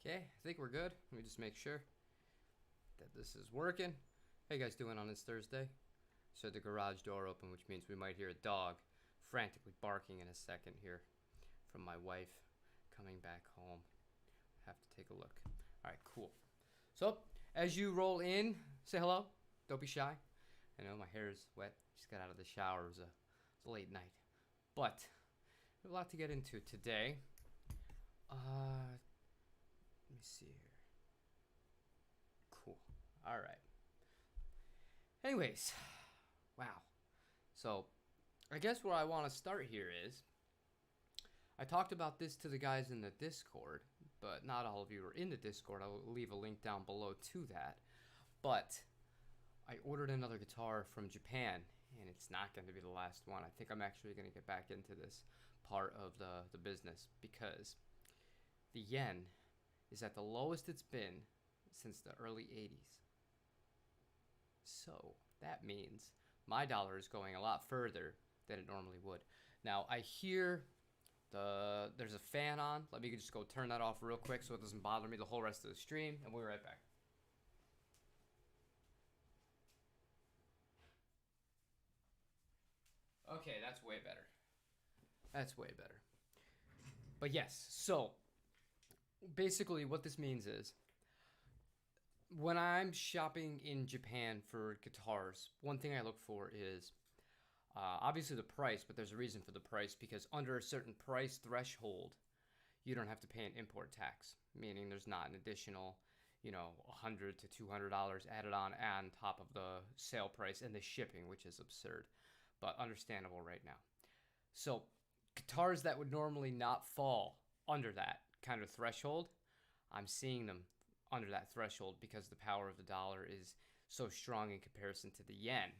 Okay, I think we're good. Let me just make sure that this is working. How you guys doing on this Thursday? So the garage door open, which means we might hear a dog frantically barking in a second here from my wife coming back home. Have to take a look. All right, cool. So as you roll in, say hello. Don't be shy. I know my hair is wet. Just got out of the shower. It was a late night. But we have a lot to get into today. Let me see here. Cool. All right. Anyways, wow. So I guess where I want to start here is I talked about this to the guys in the Discord, but not all of you are in the Discord. I'll leave a link down below to that. But I ordered another guitar from Japan, and it's not going to be the last one. I think I'm actually going to get back into this part of the business because the yen is at the lowest it's been since the early 80s. So that means my dollar is going a lot further than it normally would. Now I hear there's a fan on. Let me just go turn that off real quick so it doesn't bother me the whole rest of the stream, and we'll be right back. Okay, that's way better. That's way better. But yes, so basically what this means is when I'm shopping in Japan for guitars, one thing I look for is obviously the price, but there's a reason for the price because under a certain price threshold, you don't have to pay an import tax, meaning there's not an additional, $100 to $200 added on top of the sale price and the shipping, which is absurd, but understandable right now. So guitars that would normally not fall under that kind of threshold, I'm seeing them under that threshold because the power of the dollar is so strong in comparison to the yen.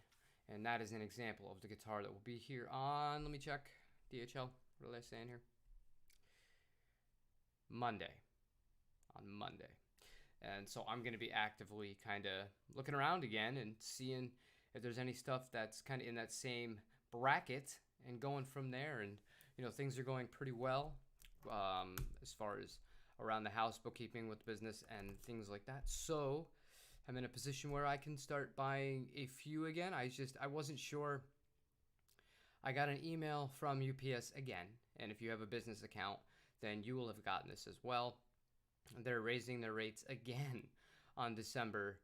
And that is an example of the guitar that will be here on, let me check, DHL, what did I say in here? Monday. On Monday. And so I'm going to be actively kind of looking around again and seeing if there's any stuff that's kind of in that same bracket and going from there. And, things are going pretty well as far as around the house, bookkeeping with business and things like that. So I'm in a position where I can start buying a few again. I wasn't sure. I got an email from UPS again, and if you have a business account, then you will have gotten this as well. They're raising their rates again on December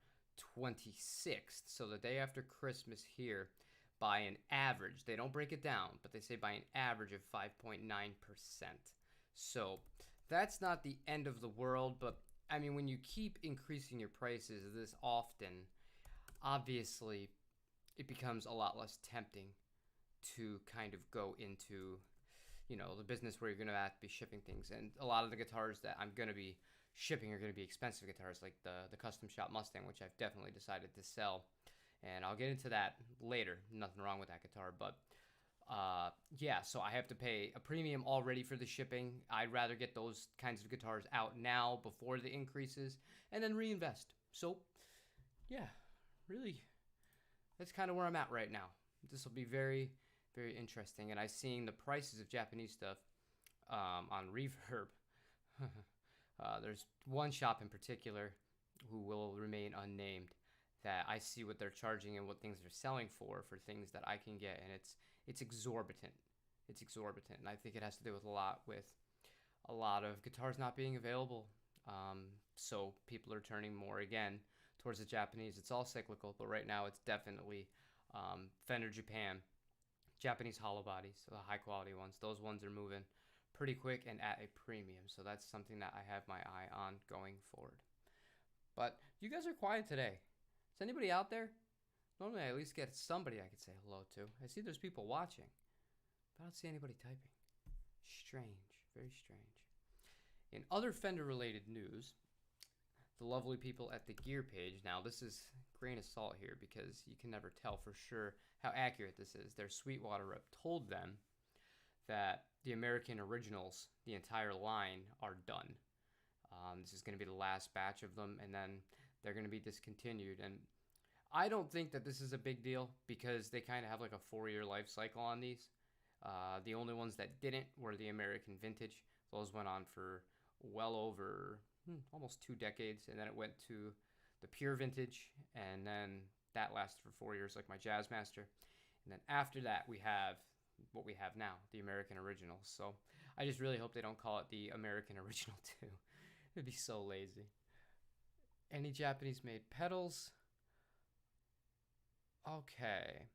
26th, so the day after Christmas here, by an average. They don't break it down, but they say by an average of 5.9%. So that's not the end of the world, but I mean, when you keep increasing your prices this often, obviously it becomes a lot less tempting to kind of go into, the business where you're going to have to be shipping things. And a lot of the guitars that I'm going to be shipping are going to be expensive guitars, like the Custom Shop Mustang, which I've definitely decided to sell. And I'll get into that later. Nothing wrong with that guitar, but yeah, so I have to pay a premium already for the shipping. I'd rather get those kinds of guitars out now before the increases and then reinvest. So yeah, really, that's kind of where I'm at right now. This will be very, very interesting. And I'm seeing the prices of Japanese stuff on Reverb. There's one shop in particular who will remain unnamed that I see what they're charging and what things they're selling for things that I can get, and it's exorbitant. It's exorbitant, and I think it has to do with a lot of guitars not being available. So people are turning more again towards the Japanese. It's all cyclical, but right now it's definitely Fender Japan, Japanese hollow bodies, so the high quality ones. Those ones are moving pretty quick and at a premium, so that's something that I have my eye on going forward. But you guys are quiet today. Is anybody out there? Normally I at least get somebody I could say hello to. I see there's people watching, but I don't see anybody typing. Strange, very strange. In other Fender related news, the lovely people at the gear page, now this is grain of salt here because you can never tell for sure how accurate this is. Their Sweetwater rep told them that the American Originals, the entire line, are done. This is going to be the last batch of them, and then they're going to be discontinued. And I don't think that this is a big deal because they kind of have like a 4-year life cycle on these. The only ones that didn't were the American Vintage. Those went on for well over almost 2 decades, and then it went to the pure vintage, and then that lasted for 4 years, like my Jazzmaster. And then after that, we have what we have now, the American Originals. So I just really hope they don't call it the American Original too. It'd be so lazy. Any Japanese made pedals? Okay.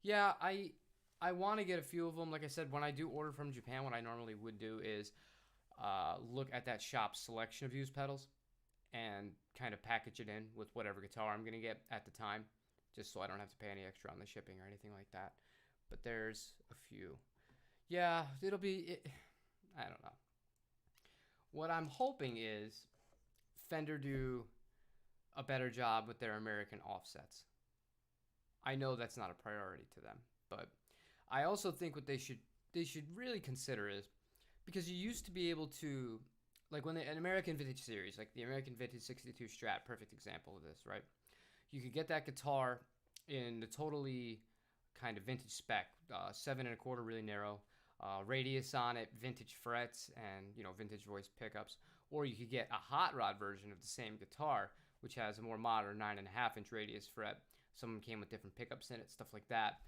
Yeah, I want to get a few of them. Like I said, when I do order from Japan, what I normally would do is look at that shop's selection of used pedals and kind of package it in with whatever guitar I'm going to get at the time, just so I don't have to pay any extra on the shipping or anything like that. But there's a few. Yeah, it'll be, I don't know. What I'm hoping is Fender do a better job with their American offsets. I know that's not a priority to them, but I also think what they should really consider is, because you used to be able to, like when an American Vintage series, like the American Vintage 62 Strat, perfect example of this, right? You could get that guitar in the totally kind of vintage spec, 7 1/4, really narrow, radius on it, vintage frets, and vintage voice pickups. Or you could get a hot rod version of the same guitar, which has a more modern 9.5-inch radius fret. Some of them came with different pickups in it, stuff like that.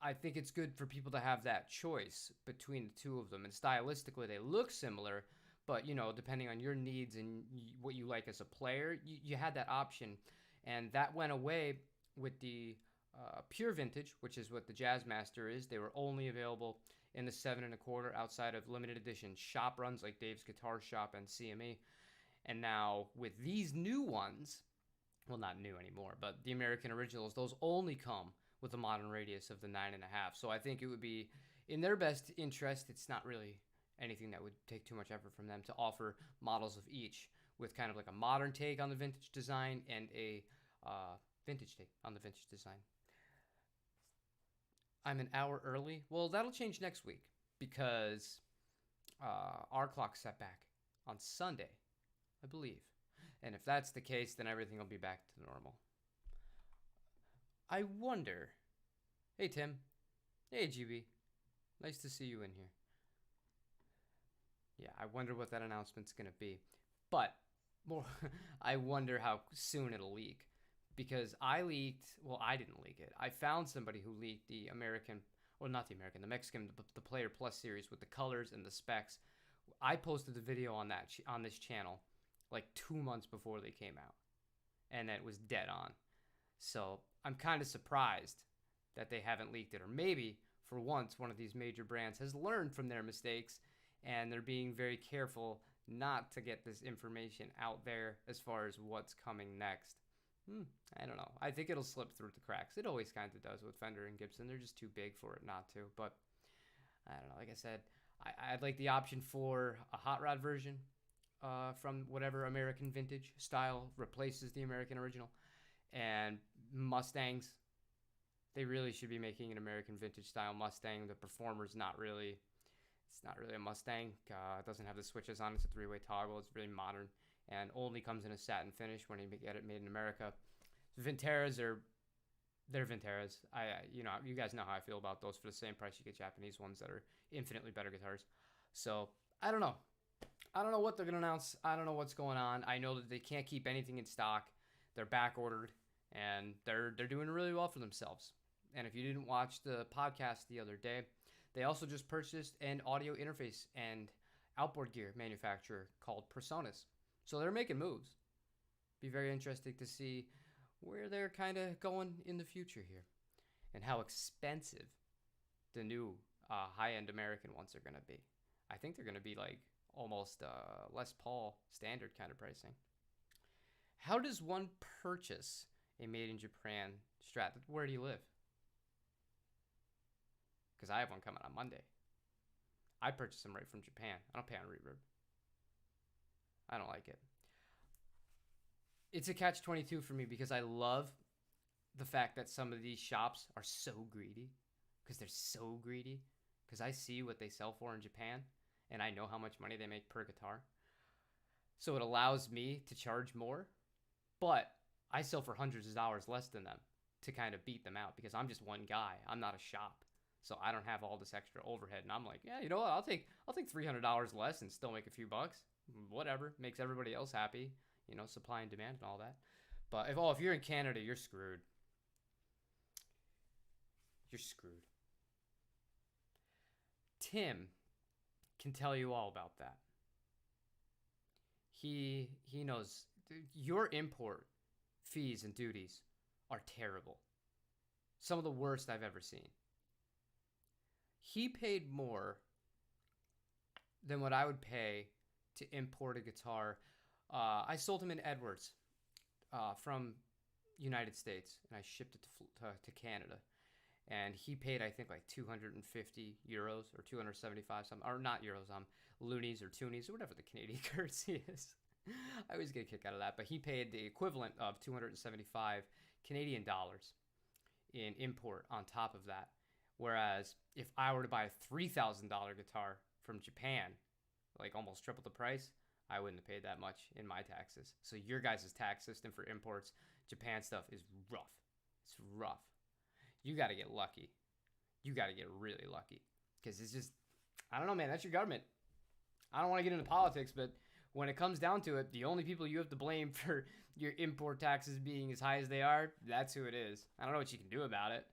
I think it's good for people to have that choice between the two of them. And stylistically, they look similar, but depending on your needs and what you like as a player, you had that option. And that went away with the pure vintage, which is what the Jazzmaster is. They were only available in the 7 1/4 outside of limited edition shop runs like Dave's Guitar Shop and CME. And now with these new ones, well, not new anymore, but the American Originals, those only come with a modern radius of the 9.5. So I think it would be in their best interest. It's not really anything that would take too much effort from them to offer models of each with kind of like a modern take on the vintage design and a vintage take on the vintage design. I'm an hour early. Well, that'll change next week because our clock's set back on Sunday, I believe. And if that's the case, then everything will be back to normal. I wonder. Hey, Tim. Hey, GB. Nice to see you in here. Yeah, I wonder what that announcement's going to be. But more, I wonder how soon it'll leak. Because I didn't leak it. I found somebody who leaked the American, or not the American, the Mexican, the Player Plus series with the colors and the specs. I posted the video on this channel like 2 months before they came out. And it was dead on. So I'm kind of surprised that they haven't leaked it. Or maybe, for once, one of these major brands has learned from their mistakes and they're being very careful not to get this information out there as far as what's coming next. I don't know. I think it'll slip through the cracks. It always kind of does with Fender and Gibson. They're just too big for it not to. But I don't know. Like I said, I'd like the option for a hot rod version from whatever American vintage style replaces the American Original. And Mustangs, they really should be making an American vintage style Mustang. The Performer's it's not really a Mustang. It doesn't have the switches on. It's a 3-way toggle. It's really modern and only comes in a satin finish when you get it made in America. Vinteras they're Vinteras. You guys know how I feel about those. For the same price, you get Japanese ones that are infinitely better guitars. So I don't know. I don't know what they're gonna announce. I don't know what's going on. I know that they can't keep anything in stock. They're back ordered, and they're doing really well for themselves. And if you didn't watch the podcast the other day, they also just purchased an audio interface and outboard gear manufacturer called Personas. So they're making moves. Be very interesting to see where they're kind of going in the future here and how expensive the new high-end American ones are going to be. I think they're going to be like almost Les Paul standard kind of pricing. How does one purchase a made in Japan Strat? Where do you live? Because I have one coming on Monday. I purchased them right from Japan. I don't pay on Reverb. I don't like it. It's a catch-22 for me because I love the fact that some of these shops are so greedy. Because they're so greedy. Because I see what they sell for in Japan. And I know how much money they make per guitar. So it allows me to charge more. But I sell for hundreds of dollars less than them to kind of beat them out. Because I'm just one guy. I'm not a shop. so I don't have all this extra overhead. And I'm like, yeah, you know what? I'll take $300 less and still make a few bucks. Whatever, makes everybody else happy. You know, supply and demand and all that. But if you're in Canada, you're screwed. You're screwed. Tim can tell you all about that. He knows your import fees and duties are terrible. Some of the worst I've ever seen. He paid more than what I would pay to import a guitar. I sold him an Edwards from United States, and I shipped it to Canada. And he paid, I think, like 250 euros or 275 something, or not euros, loonies or toonies or whatever the Canadian currency is. I always get a kick out of that. But he paid the equivalent of 275 Canadian dollars in import on top of that. Whereas if I were to buy a $3,000 guitar from Japan, like almost triple the price, I wouldn't have paid that much in my taxes. So your guys' tax system for imports, Japan stuff, is rough. It's rough. You got to get lucky. You got to get really lucky. Because it's just, I don't know, man. That's your government. I don't want to get into politics, but when it comes down to it, the only people you have to blame for your import taxes being as high as they are, that's who it is. I don't know what you can do about it.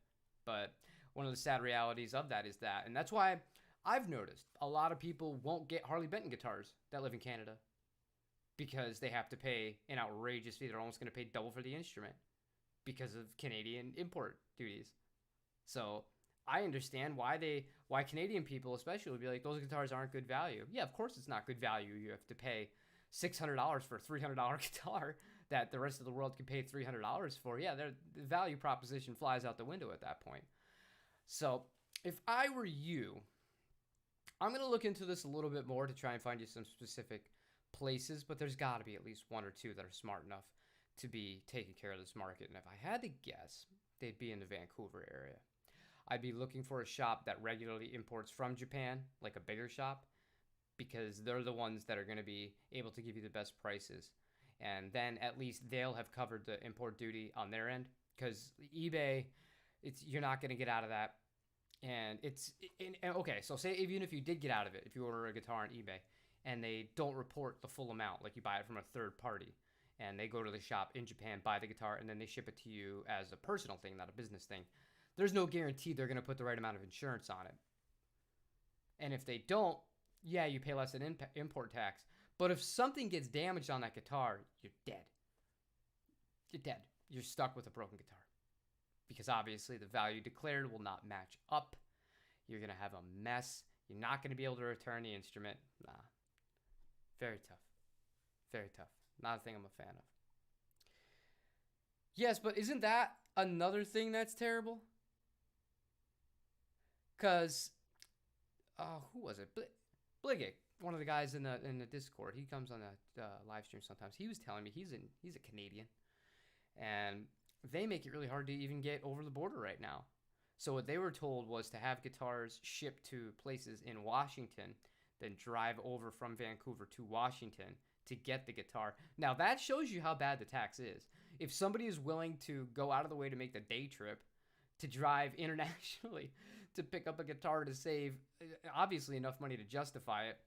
But one of the sad realities of that is that. And that's why I've noticed a lot of people won't get Harley Benton guitars that live in Canada. Because they have to pay an outrageous fee. They're almost going to pay double for the instrument because of Canadian import duties. So I understand why Canadian people especially would be like, those guitars aren't good value. Yeah, of course it's not good value. You have to pay $600 for a $300 guitar that the rest of the world can pay $300 for. Yeah, the value proposition flies out the window at that point. So if I were you, I'm going to look into this a little bit more to try and find you some specific places, but there's got to be at least one or two that are smart enough to be taking care of this market. And if I had to guess, they'd be in the Vancouver area. I'd be looking for a shop that regularly imports from Japan, like a bigger shop, because they're the ones that are going to be able to give you the best prices. And then at least they'll have covered the import duty on their end, because eBay, you're not going to get out of that. And okay, so say even if you did get out of it, if you order a guitar on eBay and they don't report the full amount, like you buy it from a third party, and they go to the shop in Japan, buy the guitar, and then they ship it to you as a personal thing, not a business thing, there's no guarantee they're going to put the right amount of insurance on it. And if they don't, yeah, you pay less in import tax. But if something gets damaged on that guitar, you're dead. You're dead. You're stuck with a broken guitar. Because obviously the value declared will not match up. You're going to have a mess. You're not going to be able to return the instrument. Nah. Very tough. Very tough. Not a thing I'm a fan of. Yes, but isn't that another thing that's terrible? Because, who was it? Bliggick, one of the guys in the Discord. He comes on the live stream sometimes. He was telling me he's a Canadian, and they make it really hard to even get over the border right now. So what they were told was to have guitars shipped to places in Washington, then drive over from Vancouver to Washington to get the guitar. Now that shows you how bad the tax is. If somebody is willing to go out of the way to make the day trip to drive internationally to pick up a guitar to save obviously enough money to justify it,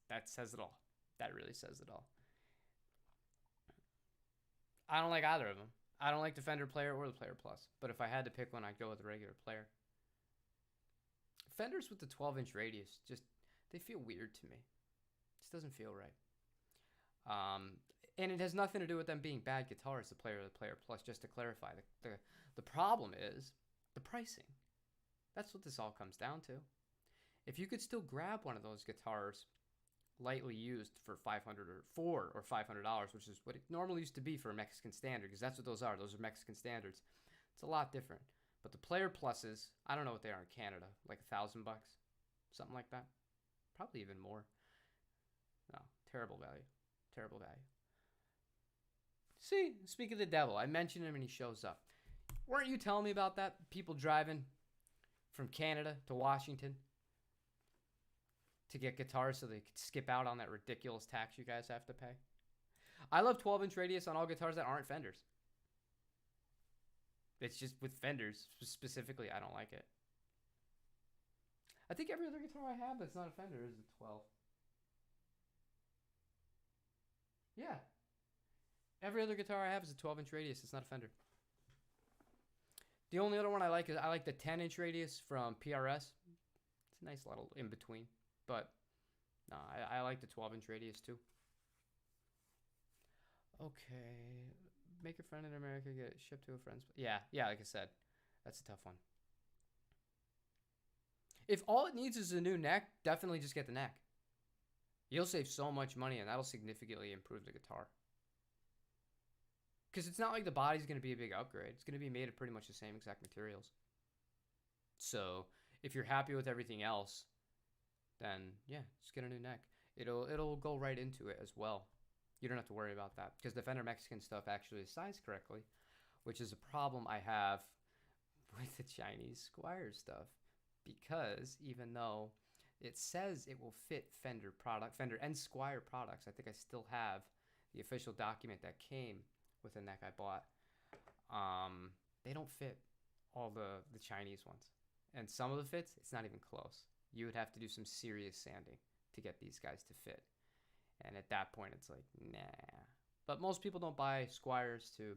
that says it all. That really says it all. I don't like either of them. I don't like the Fender Player or the Player Plus. But if I had to pick one, I'd go with the regular Player. Fenders with the 12-inch radius, they feel weird to me. It just doesn't feel right. And it has nothing to do with them being bad guitars, the Player or the Player Plus, just to clarify. The problem is the pricing. That's what this all comes down to. If you could still grab one of those guitars lightly used for $500 or $500, which is what it normally used to be for a Mexican Standard, because that's what those are. Those are Mexican Standards. It's a lot different. But the Player Pluses, I don't know what they are in Canada, like $1,000, something like that. Probably even more. No, terrible value. Terrible value. See, speak of the devil, I mentioned him and he shows up. Weren't you telling me about that? People driving from Canada to Washington to get guitars so they could skip out on that ridiculous tax you guys have to pay. I love 12-inch radius on all guitars that aren't Fenders. It's just with Fenders specifically, I don't like it. I think every other guitar I have that's not a Fender is a 12. Yeah, every other guitar I have is a 12-inch radius. It's not a Fender. The only other one I like is I like the 10-inch radius from PRS. It's a nice little in between, but no, I like the 12-inch radius too. Okay, make a friend in America, get it shipped to a friend's. Yeah, like I said, that's a tough one. If all it needs is a new neck, definitely just get the neck. You'll save so much money, and that'll significantly improve the guitar. Because it's not like the body's going to be a big upgrade. It's going to be made of pretty much the same exact materials. So if you're happy with everything else, then yeah, just get a new neck. It'll go right into it as well. You don't have to worry about that because the Fender Mexican stuff actually is sized correctly, which is a problem I have with the Chinese Squier stuff. Because even though it says it will fit Fender and Squier products, I think I still have the official document that came with the neck I bought. They don't fit all the Chinese ones. And some of the fits, it's not even close. You would have to do some serious sanding to get these guys to fit. And at that point, it's like, nah. But most people don't buy Squiers to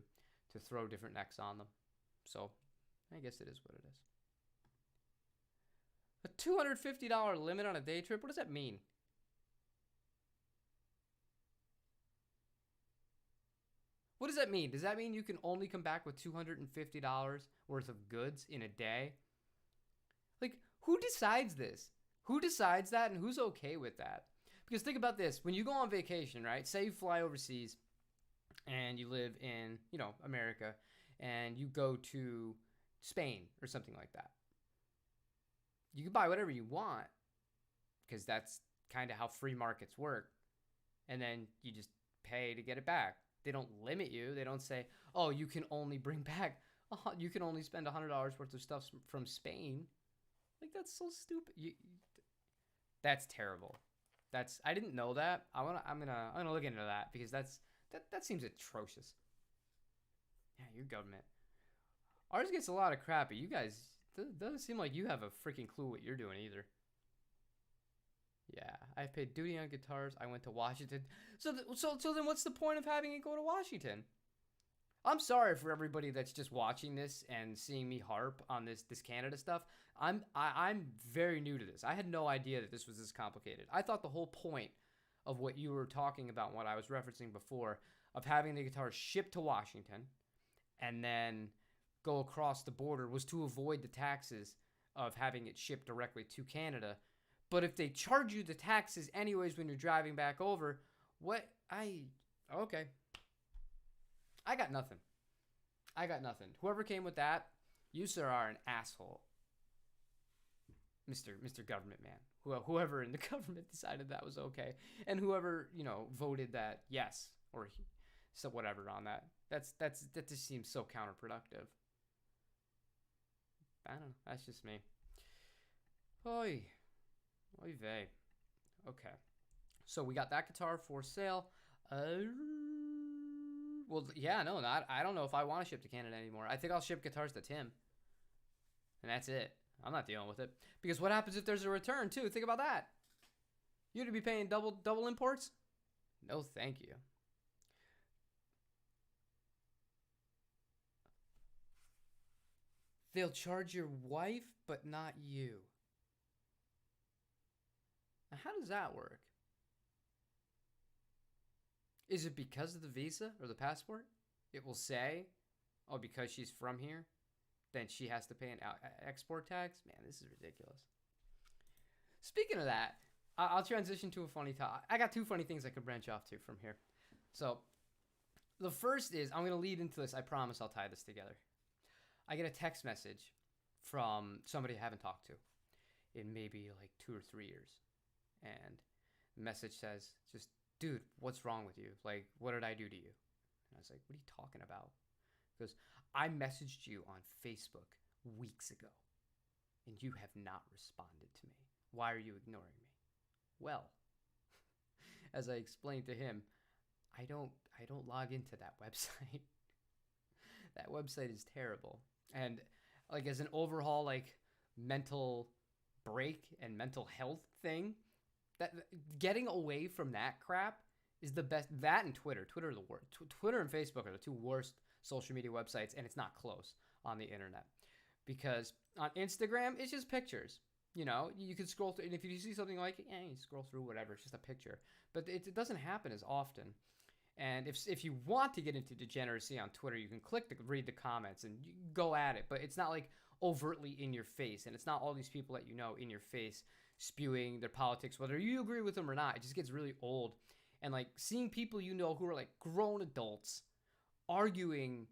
throw different necks on them. So I guess it is what it is. A $250 limit on a day trip? What does that mean? What does that mean? Does that mean you can only come back with $250 worth of goods in a day? Like, who decides this? Who decides that and who's okay with that? Because think about this. When you go on vacation, right? Say you fly overseas and you live in, America, and you go to Spain or something like that. You can buy whatever you want because that's kind of how free markets work. And then you just pay to get it back. They don't limit you. They don't say, oh, you can only bring back, you can only spend $100 worth of stuff from Spain. Like, that's so stupid. That's terrible. I didn't know that. I'm gonna look into that because that seems atrocious. Yeah, your government. Ours gets a lot of crap, but you guys, doesn't seem like you have a freaking clue what you're doing either. Yeah, I paid duty on guitars. I went to Washington. So then what's the point of having it go to Washington? I'm sorry for everybody that's just watching this and seeing me harp on this Canada stuff. I'm very new to this. I had no idea that this was this complicated. I thought the whole point of what you were talking about, what I was referencing before, of having the guitar shipped to Washington and then go across the border was to avoid the taxes of having it shipped directly to Canada. But if they charge you the taxes anyways when you're driving back over, okay. I got nothing. Whoever came with that, you, sir, are an asshole. Mr. Government Man. Whoever in the government decided that was okay. And whoever, voted that yes, or so whatever on that. That just seems so counterproductive. I don't know. That's just me. Oy vey. Okay. So we got that guitar for sale. Well, yeah, no, I don't know if I want to ship to Canada anymore. I think I'll ship guitars to Tim. And that's it. I'm not dealing with it. Because what happens if there's a return, too? Think about that. You'd be paying double imports? No, thank you. They'll charge your wife, but not you. Now, how does that work? Is it because of the visa or the passport? It will say, oh, because she's from here, then she has to pay an export tax? Man, this is ridiculous. Speaking of that, I'll transition to a funny topic. I got two funny things I could branch off to from here. So the first is, I'm going to lead into this. I promise I'll tie this together. I get a text message from somebody I haven't talked to in maybe like 2 or 3 years. And the message says, just, dude, what's wrong with you? Like, what did I do to you? And I was like, what are you talking about? He goes, I messaged you on Facebook weeks ago, and you have not responded to me. Why are you ignoring me? Well, as I explained to him, I don't log into that website. That website is terrible. And like as an overall like mental break and mental health thing, that getting away from that crap is the best. That and Twitter are the worst. Twitter and Facebook are the two worst social media websites, and it's not close on the internet. Because on Instagram, it's just pictures. You know, you can scroll through, and if you see something like, you scroll through whatever, it's just a picture. But it doesn't happen as often. And if you want to get into degeneracy on Twitter, you can click to read the comments and you go at it. But it's not like overtly in your face, and it's not all these people that you know in your face spewing their politics, whether you agree with them or not. It just gets really old. And like seeing people you know who are like grown adults arguing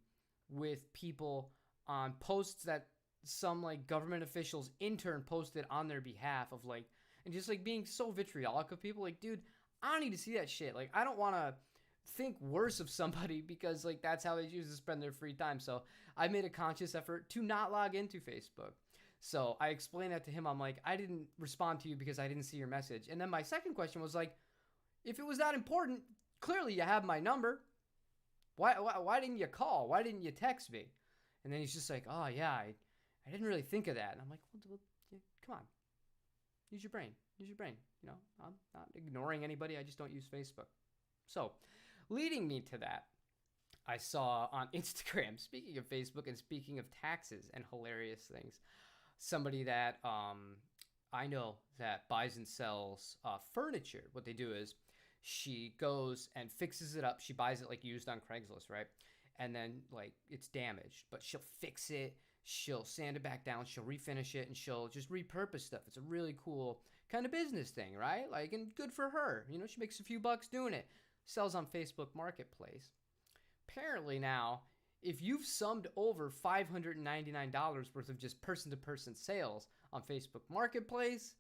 with people on posts that some like government officials intern posted on their behalf of like, and just like being so vitriolic of people, like, dude, I don't need to see that shit. Like, I don't want to think worse of somebody because like that's how they choose to spend their free time. So I made a conscious effort to not log into Facebook. So I explained that to him. I'm like, I didn't respond to you because I didn't see your message. And then my second question was like, if it was that important, clearly you have my number. Why didn't you call? Why didn't you text me? And then he's just like, oh yeah, I didn't really think of that. And I'm like, well, come on, use your brain. Use your brain. You know, I'm not ignoring anybody. I just don't use Facebook. So leading me to that, I saw on Instagram, speaking of Facebook and speaking of taxes and hilarious things, somebody that I know that buys and sells furniture. What they do is she goes and fixes it up. She buys it like used on Craigslist, right? And then like it's damaged, but she'll fix it. She'll sand it back down. She'll refinish it and she'll just repurpose stuff. It's a really cool kind of business thing, right? Like, and good for her. You know, she makes a few bucks doing it. Sells on Facebook Marketplace. Apparently now, if you've summed over $599 worth of just person-to-person sales on Facebook Marketplace,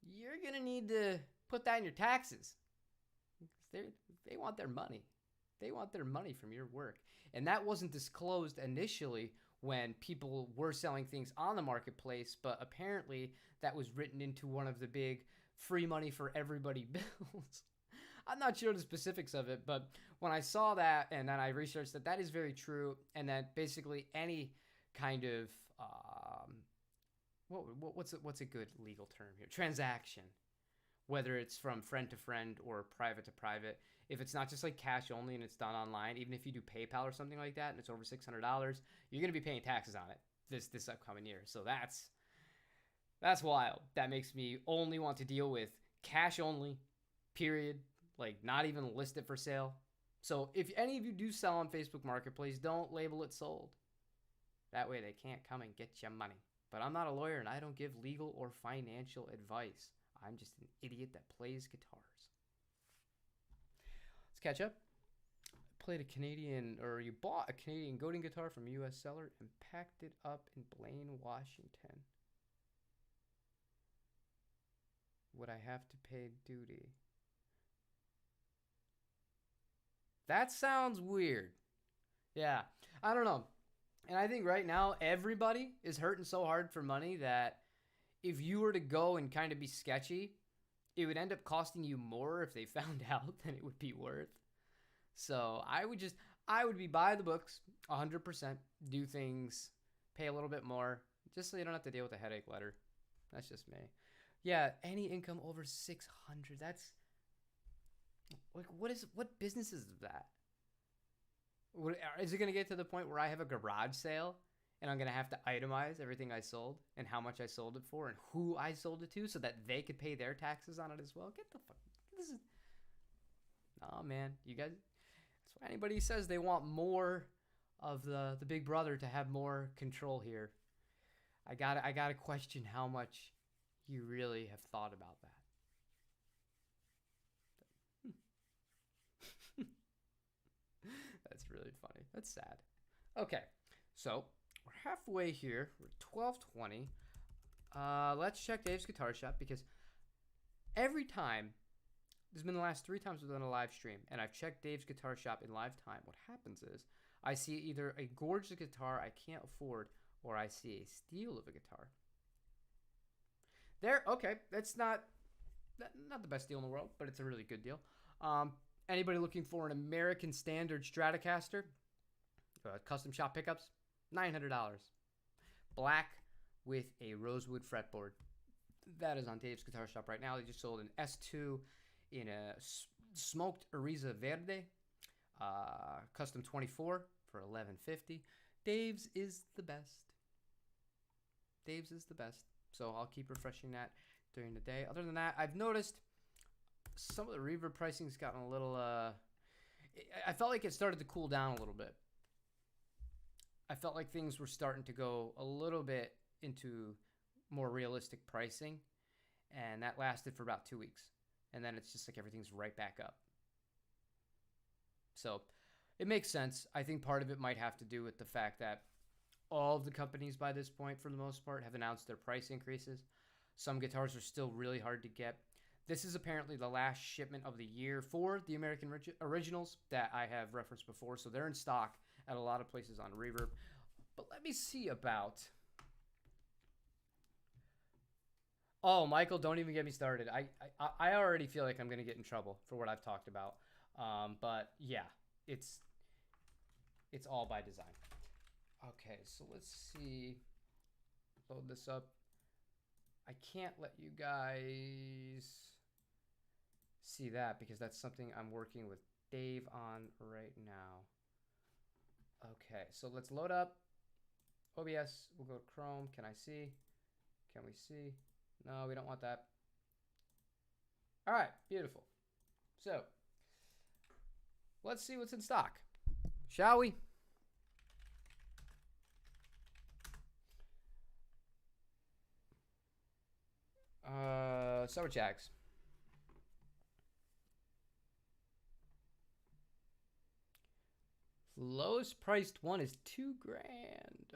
you're going to need to put that in your taxes. They want their money. They want their money from your work. And that wasn't disclosed initially when people were selling things on the marketplace, but apparently that was written into one of the big free money for everybody bills. I'm not sure the specifics of it, but when I saw that and then I researched that, that is very true, and that basically any kind of what's a good legal term here? Transaction, whether it's from friend to friend or private to private, if it's not just like cash only and it's done online, even if you do PayPal or something like that and it's over $600, you're going to be paying taxes on it this upcoming year. So that's wild. That makes me only want to deal with cash only, period. Like not even listed for sale. So if any of you do sell on Facebook Marketplace, don't label it sold. That way they can't come and get your money. But I'm not a lawyer and I don't give legal or financial advice. I'm just an idiot that plays guitars. Let's catch up. You bought a Canadian goading guitar from a U.S. seller and packed it up in Blaine, Washington. Would I have to pay duty? That sounds weird. Yeah, I don't know. And I think right now everybody is hurting so hard for money that if you were to go and kind of be sketchy, it would end up costing you more if they found out than it would be worth. So I would be by the books 100%, do things, pay a little bit more, just so you don't have to deal with a headache letter. That's just me. Yeah, any income over 600, that's like, what business is that? Is it going to get to the point where I have a garage sale and I'm going to have to itemize everything I sold and how much I sold it for and who I sold it to so that they could pay their taxes on it as well? Get the fuck. Oh man, you guys. That's why anybody says they want more of the big brother to have more control here. I gotta question how much you really have thought about that. That's really funny. That's sad. Okay, so we're halfway here. We're 12:20. Let's check Dave's Guitar Shop because every time, there's been the last 3 times we've done a live stream, and I've checked Dave's Guitar Shop in live time. What happens is I see either a gorgeous guitar I can't afford, or I see a steal of a guitar. There, okay, that's not the best deal in the world, but it's a really good deal. Anybody looking for an American Standard Stratocaster, custom shop pickups, $900. black with a rosewood fretboard. That is on Dave's Guitar Shop right now. They just sold an S2 in a smoked Ariza Verde, custom 24 for $11.50. Dave's is the best. Dave's is the best. So I'll keep refreshing that during the day. Other than that, I've noticed some of the reverb pricing's gotten a little, I felt like it started to cool down a little bit. I felt like things were starting to go a little bit into more realistic pricing, and that lasted for about 2 weeks. And then it's just like everything's right back up. So it makes sense. I think part of it might have to do with the fact that all of the companies by this point, for the most part, have announced their price increases. Some guitars are still really hard to get. This is apparently the last shipment of the year for the American Originals that I have referenced before. So they're in stock at a lot of places on Reverb. But let me see about... Oh, Michael, don't even get me started. I already feel like I'm going to get in trouble for what I've talked about. But yeah, it's all by design. Okay, so let's see. Load this up. I can't let you guys see that because that's something I'm working with Dave on right now. Okay, so let's load up OBS. We'll go to Chrome. Can I see? Can we see? No, we don't want that. All right, beautiful. So let's see what's in stock, shall we? Summer Jags. Lowest priced one is $2,000.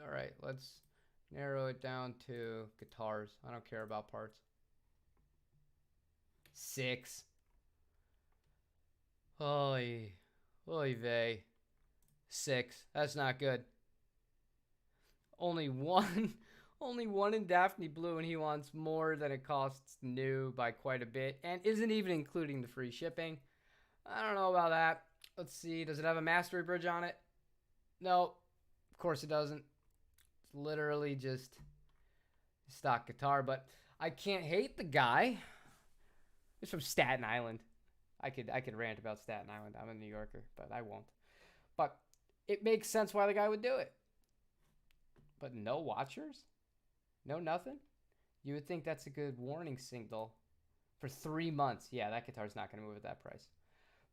All right, let's narrow it down to guitars. I don't care about parts. 6. Oy vey. 6. That's not good. Only one in Daphne Blue, and he wants more than it costs new by quite a bit, and isn't even including the free shipping. I don't know about that. Let's see. Does it have a mastery bridge on it? No, of course it doesn't. It's literally just a stock guitar, but I can't hate the guy. He's from Staten Island. I could rant about Staten Island. I'm a New Yorker, but I won't. But it makes sense why the guy would do it. But no watchers? No nothing? You would think that's a good warning signal for 3 months. Yeah, that guitar's not going to move at that price.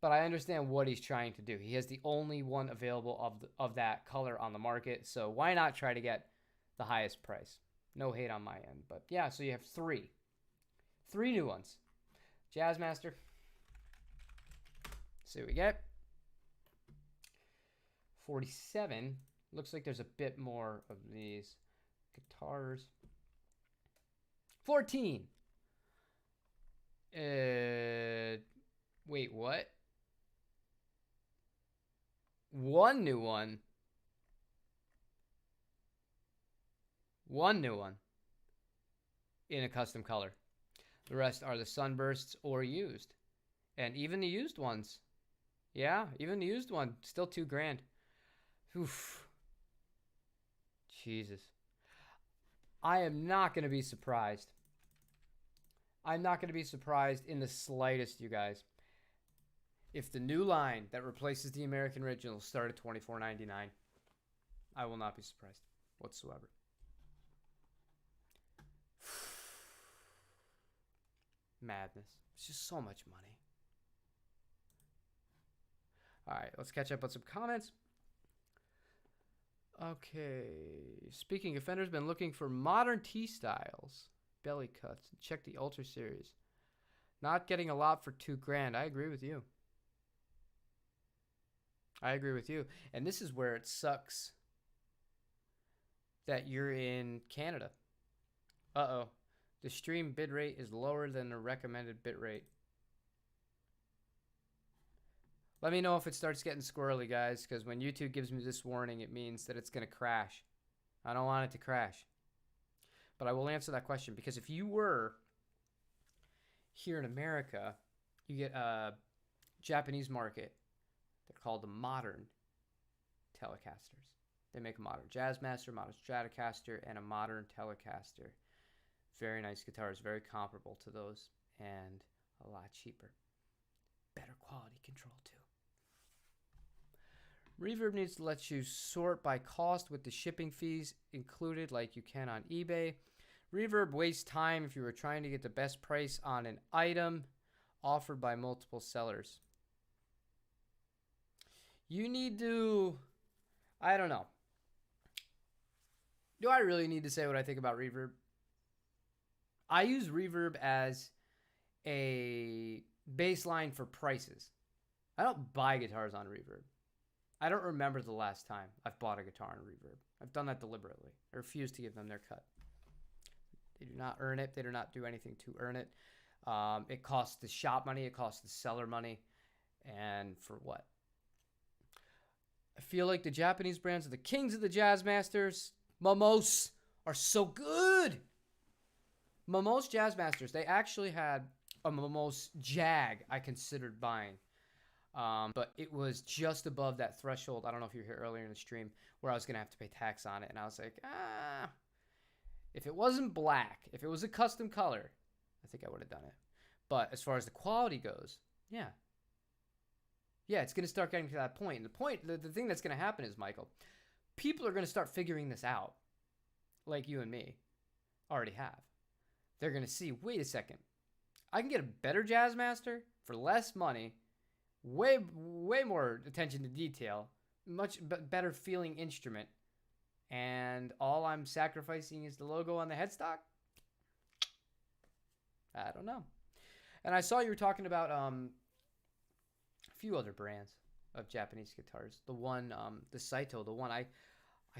But I understand what he's trying to do. He has the only one available of that color on the market, so why not try to get the highest price? No hate on my end. But yeah, so you have 3. 3 new ones. Jazzmaster. See what we get. 47. Looks like there's a bit more of these guitars. 14. Wait, what? One new one. One new one. In a custom color. The rest are the sunbursts or used. And even the used ones. Yeah, even the used one. Still $2,000. Oof. Jesus. I am not going to be surprised. I'm not going to be surprised in the slightest, you guys, if the new line that replaces the American Originals start at $24.99. I will not be surprised whatsoever. Madness. It's just so much money. All right, let's catch up on some comments. Okay. Speaking of Fender's been looking for modern T-styles, belly cuts. Check the Ultra Series. Not getting a lot for $2,000. I agree with you. I agree with you. And this is where it sucks that you're in Canada. Uh-oh. The stream bitrate is lower than the recommended bitrate. Let me know if it starts getting squirrely, guys, because when YouTube gives me this warning, it means that it's going to crash. I don't want it to crash. But I will answer that question, because if you were here in America, you get a Japanese market. They're called the modern Telecasters. They make a modern Jazzmaster, modern Stratocaster, and a modern Telecaster. Very nice guitars, very comparable to those, and a lot cheaper. Better quality control too. Reverb needs to let you sort by cost with the shipping fees included like you can on eBay. Reverb wastes time if you were trying to get the best price on an item offered by multiple sellers. You need to, I don't know. Do I really need to say what I think about Reverb? I use Reverb as a baseline for prices. I don't buy guitars on Reverb. I don't remember the last time I've bought a guitar on Reverb. I've done that deliberately. I refuse to give them their cut. They do not earn it. They do not do anything to earn it. It costs the shop money. It costs the seller money. And for what? I feel like the Japanese brands are the kings of the Jazzmasters. Momos are so good. Momos Jazzmasters. They actually had a Momos Jag I considered buying. But it was just above that threshold. I don't know if you were here earlier in the stream where I was going to have to pay tax on it. And I was like, if it wasn't black, if it was a custom color, I think I would have done it. But as far as the quality goes, yeah, it's going to start getting to that point. And the thing that's going to happen is, Michael, people are going to start figuring this out like you and me already have. They're going to see, wait a second, I can get a better Jazzmaster for less money, way more attention to detail, much better feeling instrument, and all I'm sacrificing is the logo on the headstock? I don't know. And I saw you were talking about a few other brands of Japanese guitars. The one, the Saito, the one I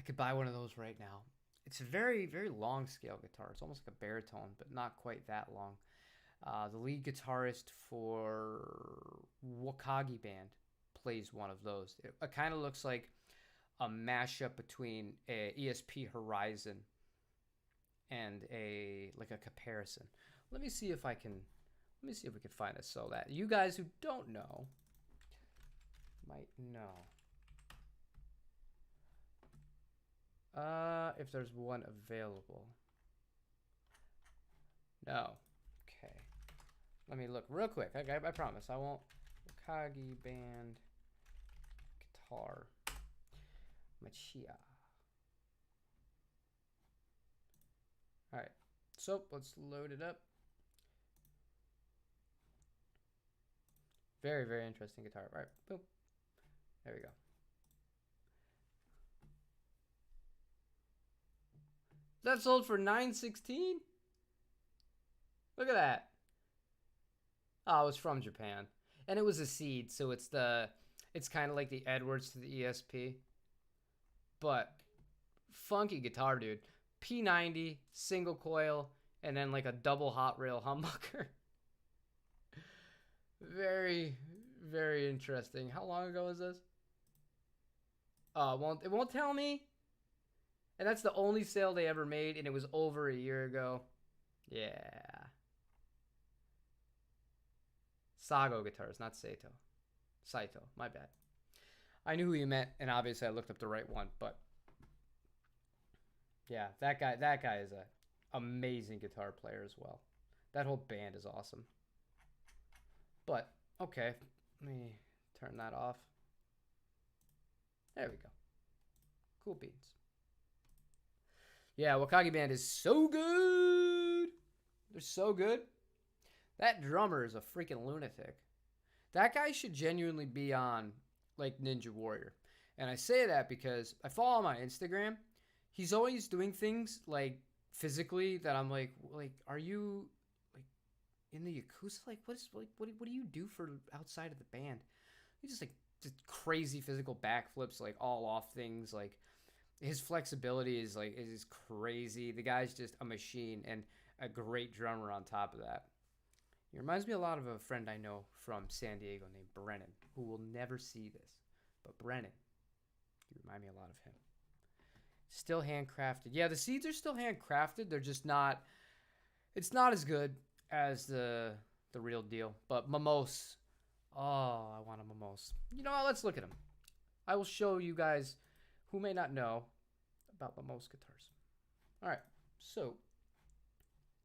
could buy one of those right now. It's a very, very long scale guitar. It's almost like a baritone, but not quite that long. The lead guitarist for Wakagi Band plays one of those. It kind of looks like a mashup between a ESP Horizon and a comparison. Let me see if we can find this so that you guys who don't know might know. If there's one available. No. Okay. Let me look real quick. I promise I won't. Wakagi Band guitar. Machia. All right. So let's load it up. Very, very interesting guitar. All right. Boom. There we go. That sold for $916. Look at that. Oh, it was from Japan, and it was a seed, so it's kind of like the Edwards to the ESP, but funky guitar, dude. P90 single coil, and then like a double hot rail humbucker. Very, very interesting. How long ago was this? It won't tell me. And that's the only sale they ever made, and it was over a year ago. Yeah. Sago guitars, not Saito. Saito, my bad. I knew who you meant, and obviously I looked up the right one, but yeah, that guy is an amazing guitar player as well. That whole band is awesome. But, okay, let me turn that off. There we go. Cool beans. Yeah, Wakagi Band is so good. They're so good. That drummer is a freaking lunatic. That guy should genuinely be on, like, Ninja Warrior. And I say that because I follow him on Instagram. He's always doing things, like, physically that I'm like, are you, like, in the Yakuza? Like, what do you do for outside of the band? He just, like, crazy physical backflips, like, all off things, like, his flexibility is crazy. The guy's just a machine and a great drummer on top of that. He reminds me a lot of a friend I know from San Diego named Brennan, who will never see this. But Brennan, you remind me a lot of him. Still handcrafted. Yeah, the seeds are still handcrafted. They're just not, it's not as good as the real deal. But Momos, oh, I want a Momos. You know what? Let's look at them. I will show you guys who may not know about the most guitars. All right, so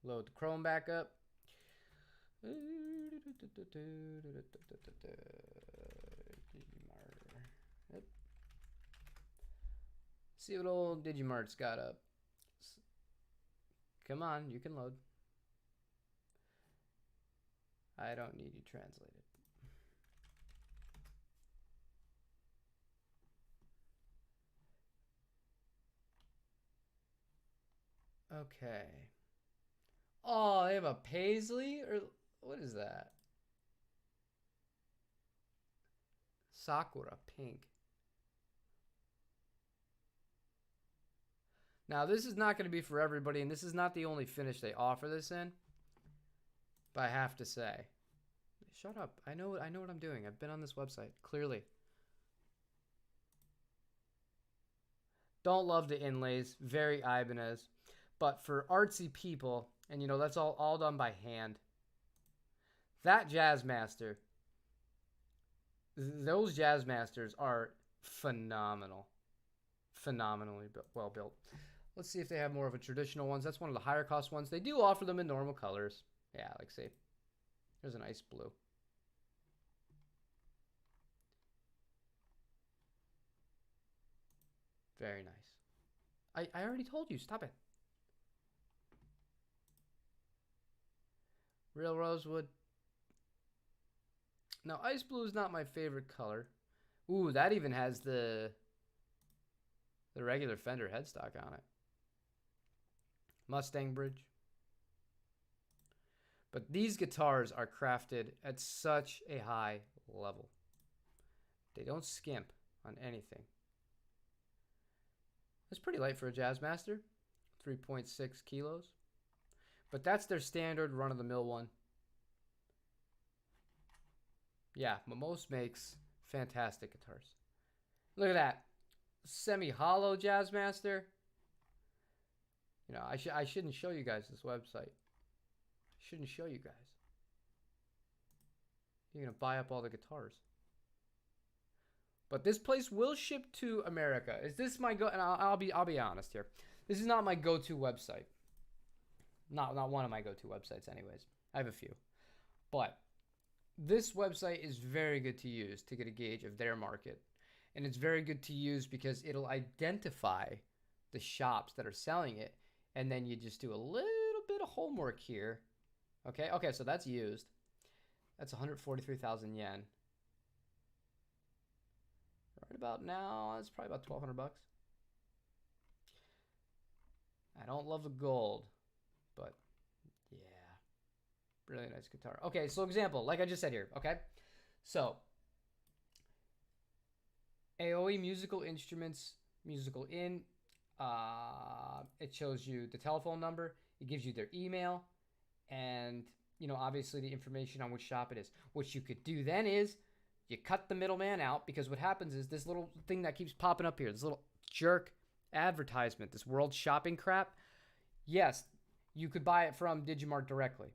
load the Chrome back up. Yep. See what old Digimart's got up. Come on, you can load. I don't need you translated. Okay. Oh, they have a paisley? Or what is that? Sakura pink. Now, this is not going to be for everybody, and this is not the only finish they offer this in. But I have to say, shut up. I know what I'm doing. I've been on this website, clearly. Don't love the inlays. Very Ibanez. But for artsy people, and you know, that's all done by hand. That Jazzmaster, those Jazzmasters are phenomenal. Phenomenally well built. Let's see if they have more of a traditional ones. That's one of the higher cost ones. They do offer them in normal colors. Yeah, like say, there's a nice blue. Very nice. I already told you, stop it. Real rosewood. Now, ice blue is not my favorite color. Ooh, that even has the regular Fender headstock on it. Mustang bridge. But these guitars are crafted at such a high level. They don't skimp on anything. It's pretty light for a Jazzmaster. 3.6 kilos. But that's their standard run-of-the-mill one. Yeah, Mamos makes fantastic guitars. Look at that. Semi-hollow Jazzmaster. You know, I shouldn't show you guys this website. I shouldn't show you guys. You're going to buy up all the guitars. But this place will ship to America. Is this my go? And I'll be honest here. This is not my go-to website. Not one of my go-to websites anyways. I have a few. But this website is very good to use to get a gauge of their market. And it's very good to use because it'll identify the shops that are selling it. And then you just do a little bit of homework here. Okay, so that's used. That's 143,000 yen. Right about now, it's probably about 1,200 bucks. I don't love the gold, but yeah, really nice guitar. Okay, so example, like I just said here, okay? So, AOE musical instruments, musical in, it shows you the telephone number, it gives you their email, and, you know, obviously the information on which shop it is. What you could do then is, you cut the middleman out, because what happens is this little thing that keeps popping up here, this little jerk advertisement, this world shopping crap, yes, you could buy it from Digimart directly.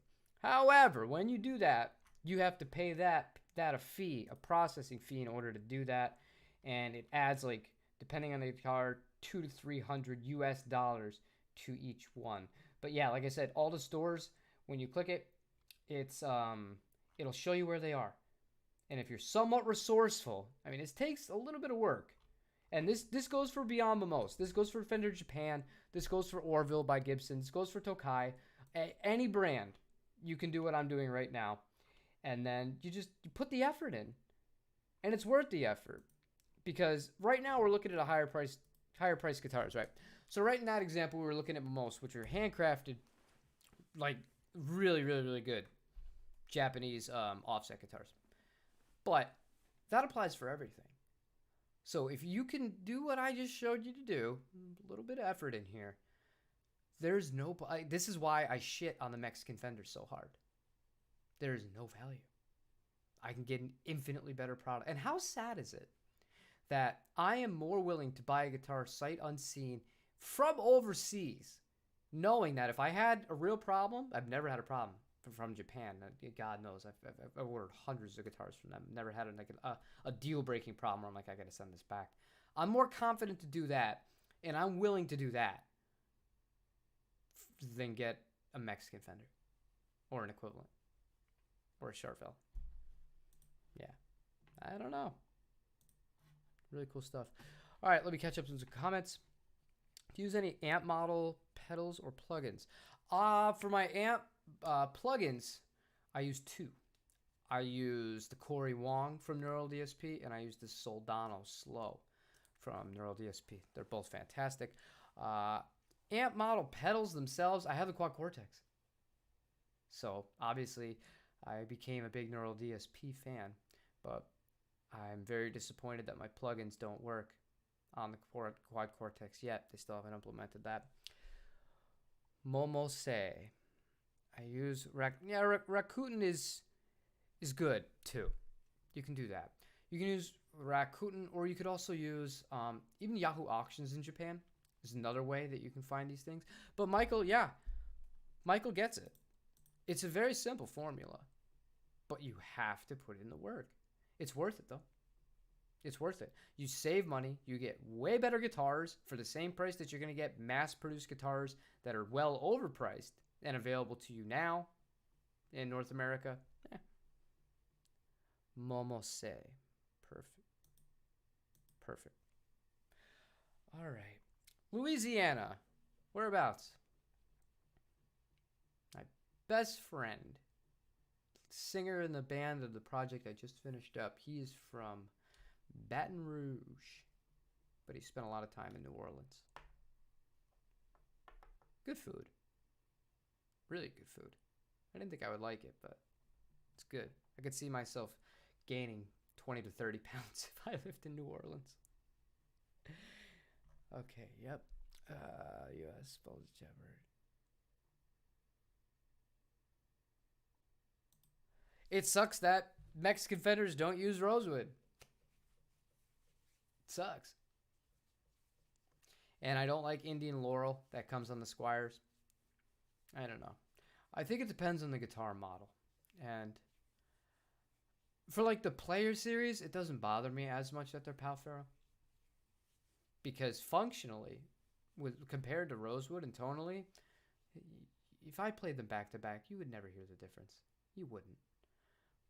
However, when you do that, you have to pay that a fee, a processing fee in order to do that, and it adds, like, depending on the guitar, $200 to $300 US to each one. But yeah, like I said, all the stores, when you click it, it's it'll show you where they are. And if you're somewhat resourceful, I mean, it takes a little bit of work. And this goes for beyond Mamos. This goes for Fender Japan. This goes for Orville by Gibson. This goes for Tokai. Any brand, you can do what I'm doing right now. And then you put the effort in. And it's worth the effort. Because right now we're looking at a higher price guitars, right? So right in that example, we were looking at Mamos, which are handcrafted, like really, really, really good Japanese offset guitars. But that applies for everything. So if you can do what I just showed you to do, a little bit of effort in here, this is why I shit on the Mexican Fender so hard. There is no value. I can get an infinitely better product. And how sad is it that I am more willing to buy a guitar sight unseen from overseas, knowing that if I had a real problem, I've never had a problem from Japan. God knows, I've ordered hundreds of guitars from them. Never had a deal-breaking problem where I'm like, I gotta send this back. I'm more confident to do that, and I'm willing to do that than get a Mexican Fender or an equivalent or a Charvel. Yeah, I don't know. Really cool stuff. All right, let me catch up on some comments. Do you use any amp model pedals or plugins? For my amp plugins, I use two. I use the Corey Wong from Neural DSP, and I use the Soldano Slow from Neural DSP. They're both fantastic. Amp model pedals themselves, I have the Quad Cortex. So obviously, I became a big Neural DSP fan, but I'm very disappointed that my plugins don't work on the Quad Cortex yet. They still haven't implemented that. Momose. I use Rakuten is good too. You can do that. You can use Rakuten, or you could also use even Yahoo Auctions in Japan is another way that you can find these things. But Michael gets it. It's a very simple formula, but you have to put in the work. It's worth it though. It's worth it. You save money. You get way better guitars for the same price that you're going to get mass-produced guitars that are well overpriced and available to you now in North America. Momose. Perfect. All right. Louisiana. Whereabouts? My best friend, singer in the band of the project I just finished up, he is from Baton Rouge, but he spent a lot of time in New Orleans. Good food. Really good food. I didn't think I would like it, but it's good. I could see myself gaining 20 to 30 pounds if I lived in New Orleans. Okay, yep. U.S. Bulge Shepherd. It sucks that Mexican Fenders don't use rosewood. Sucks. And I don't like Indian Laurel that comes on the Squires. I don't know. I think it depends on the guitar model. And for like the Player series, it doesn't bother me as much that they're Palfaro. Because functionally, compared to rosewood and tonally, if I played them back to back, you would never hear the difference. You wouldn't.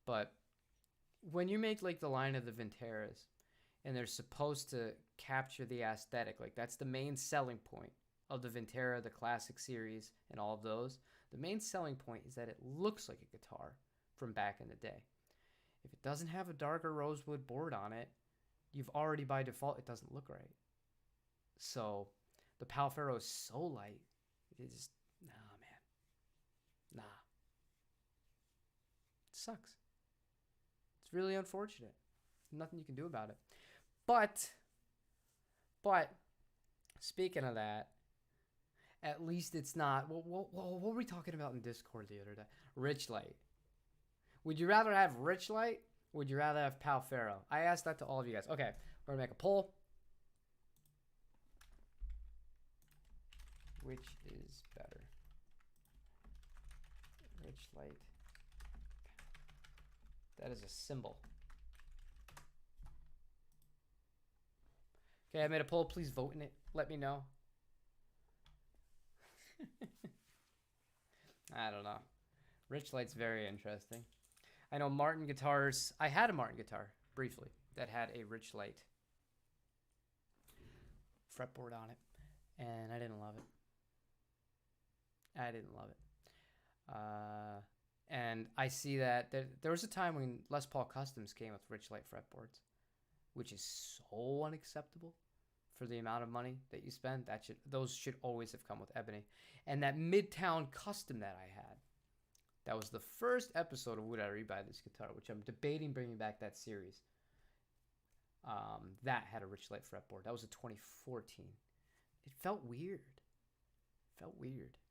But when you make like the line of the Venteras, and they're supposed to capture the aesthetic. Like that's the main selling point of the Ventera, the Classic series, and all of those. The main selling point is that it looks like a guitar from back in the day. If it doesn't have a darker rosewood board on it, you've already by default, it doesn't look right. So the Palfaro is so light. It just, nah, man. Nah. It sucks. It's really unfortunate. Nothing you can do about it. But, speaking of that, at least it's not, what were we talking about in Discord the other day? Rich light. Would you rather have rich light? Or would you rather have Palfaro? I asked that to all of you guys. Okay, we're going to make a poll. Which is better? Rich light. That is a symbol. Okay, I made a poll. Please vote in it. Let me know. I don't know. Rich light's very interesting. I know Martin guitars. I had a Martin guitar briefly that had a rich light fretboard on it, and I didn't love it. And I see that there was a time when Les Paul Customs came with rich light fretboards, which is so unacceptable for the amount of money that you spend. Those should always have come with ebony. And that Midtown Custom that I had, that was the first episode of Would I Rebuy This Guitar, which I'm debating bringing back that series. That had a rich light fretboard. That was a 2014. It felt weird.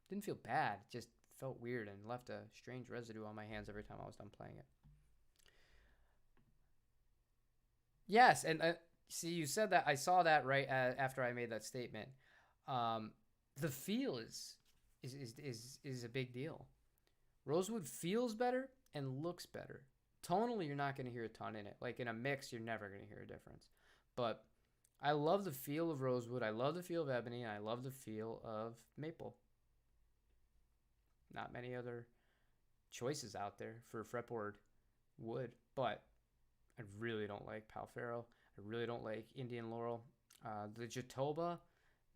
Didn't feel bad. It just felt weird and left a strange residue on my hands every time I was done playing it. Yes, and see, you said that. I saw that right after I made that statement. The feel is a big deal. Rosewood feels better and looks better. Tonally, you're not going to hear a ton in it. Like in a mix, you're never going to hear a difference. But I love the feel of rosewood. I love the feel of ebony. And I love the feel of maple. Not many other choices out there for fretboard wood, but I really don't like Palfaro. I really don't like Indian Laurel. The Jatoba,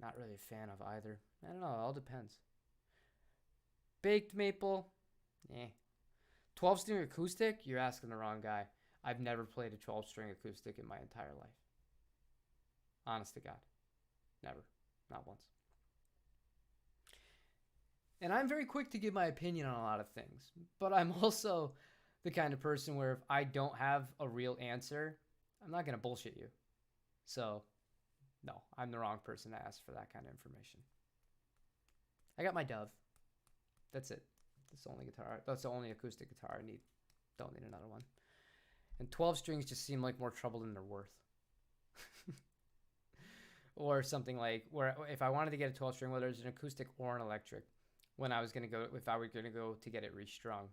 not really a fan of either. I don't know. It all depends. Baked maple, eh. 12-string acoustic, you're asking the wrong guy. I've never played a 12-string acoustic in my entire life. Honest to God. Never. Not once. And I'm very quick to give my opinion on a lot of things. But I'm also the kind of person where if I don't have a real answer, I'm not going to bullshit you. So, no, I'm the wrong person to ask for that kind of information. I got my Dove. That's it. That's the only guitar. That's the only acoustic guitar I need. Don't need another one. And 12 strings just seem like more trouble than they're worth. Or something like where if I wanted to get a 12 string, whether it's an acoustic or an electric, when I was gonna go, if I were gonna go to get it restrung,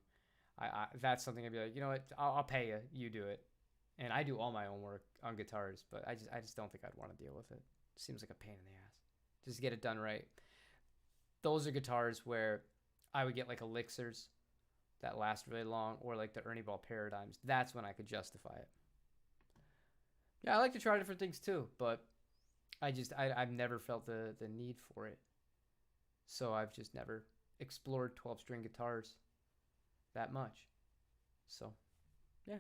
that's something I'd be like, you know what, I'll pay you. You do it. And I do all my own work on guitars, but I just don't think I'd want to deal with it. Seems like a pain in the ass. Just get it done right. Those are guitars where I would get like elixirs that last really long, or like the Ernie Ball Paradigms. That's when I could justify it. Yeah, I like to try different things too, but I've never felt the need for it. So I've just never explored 12-string guitars that much. So, yeah.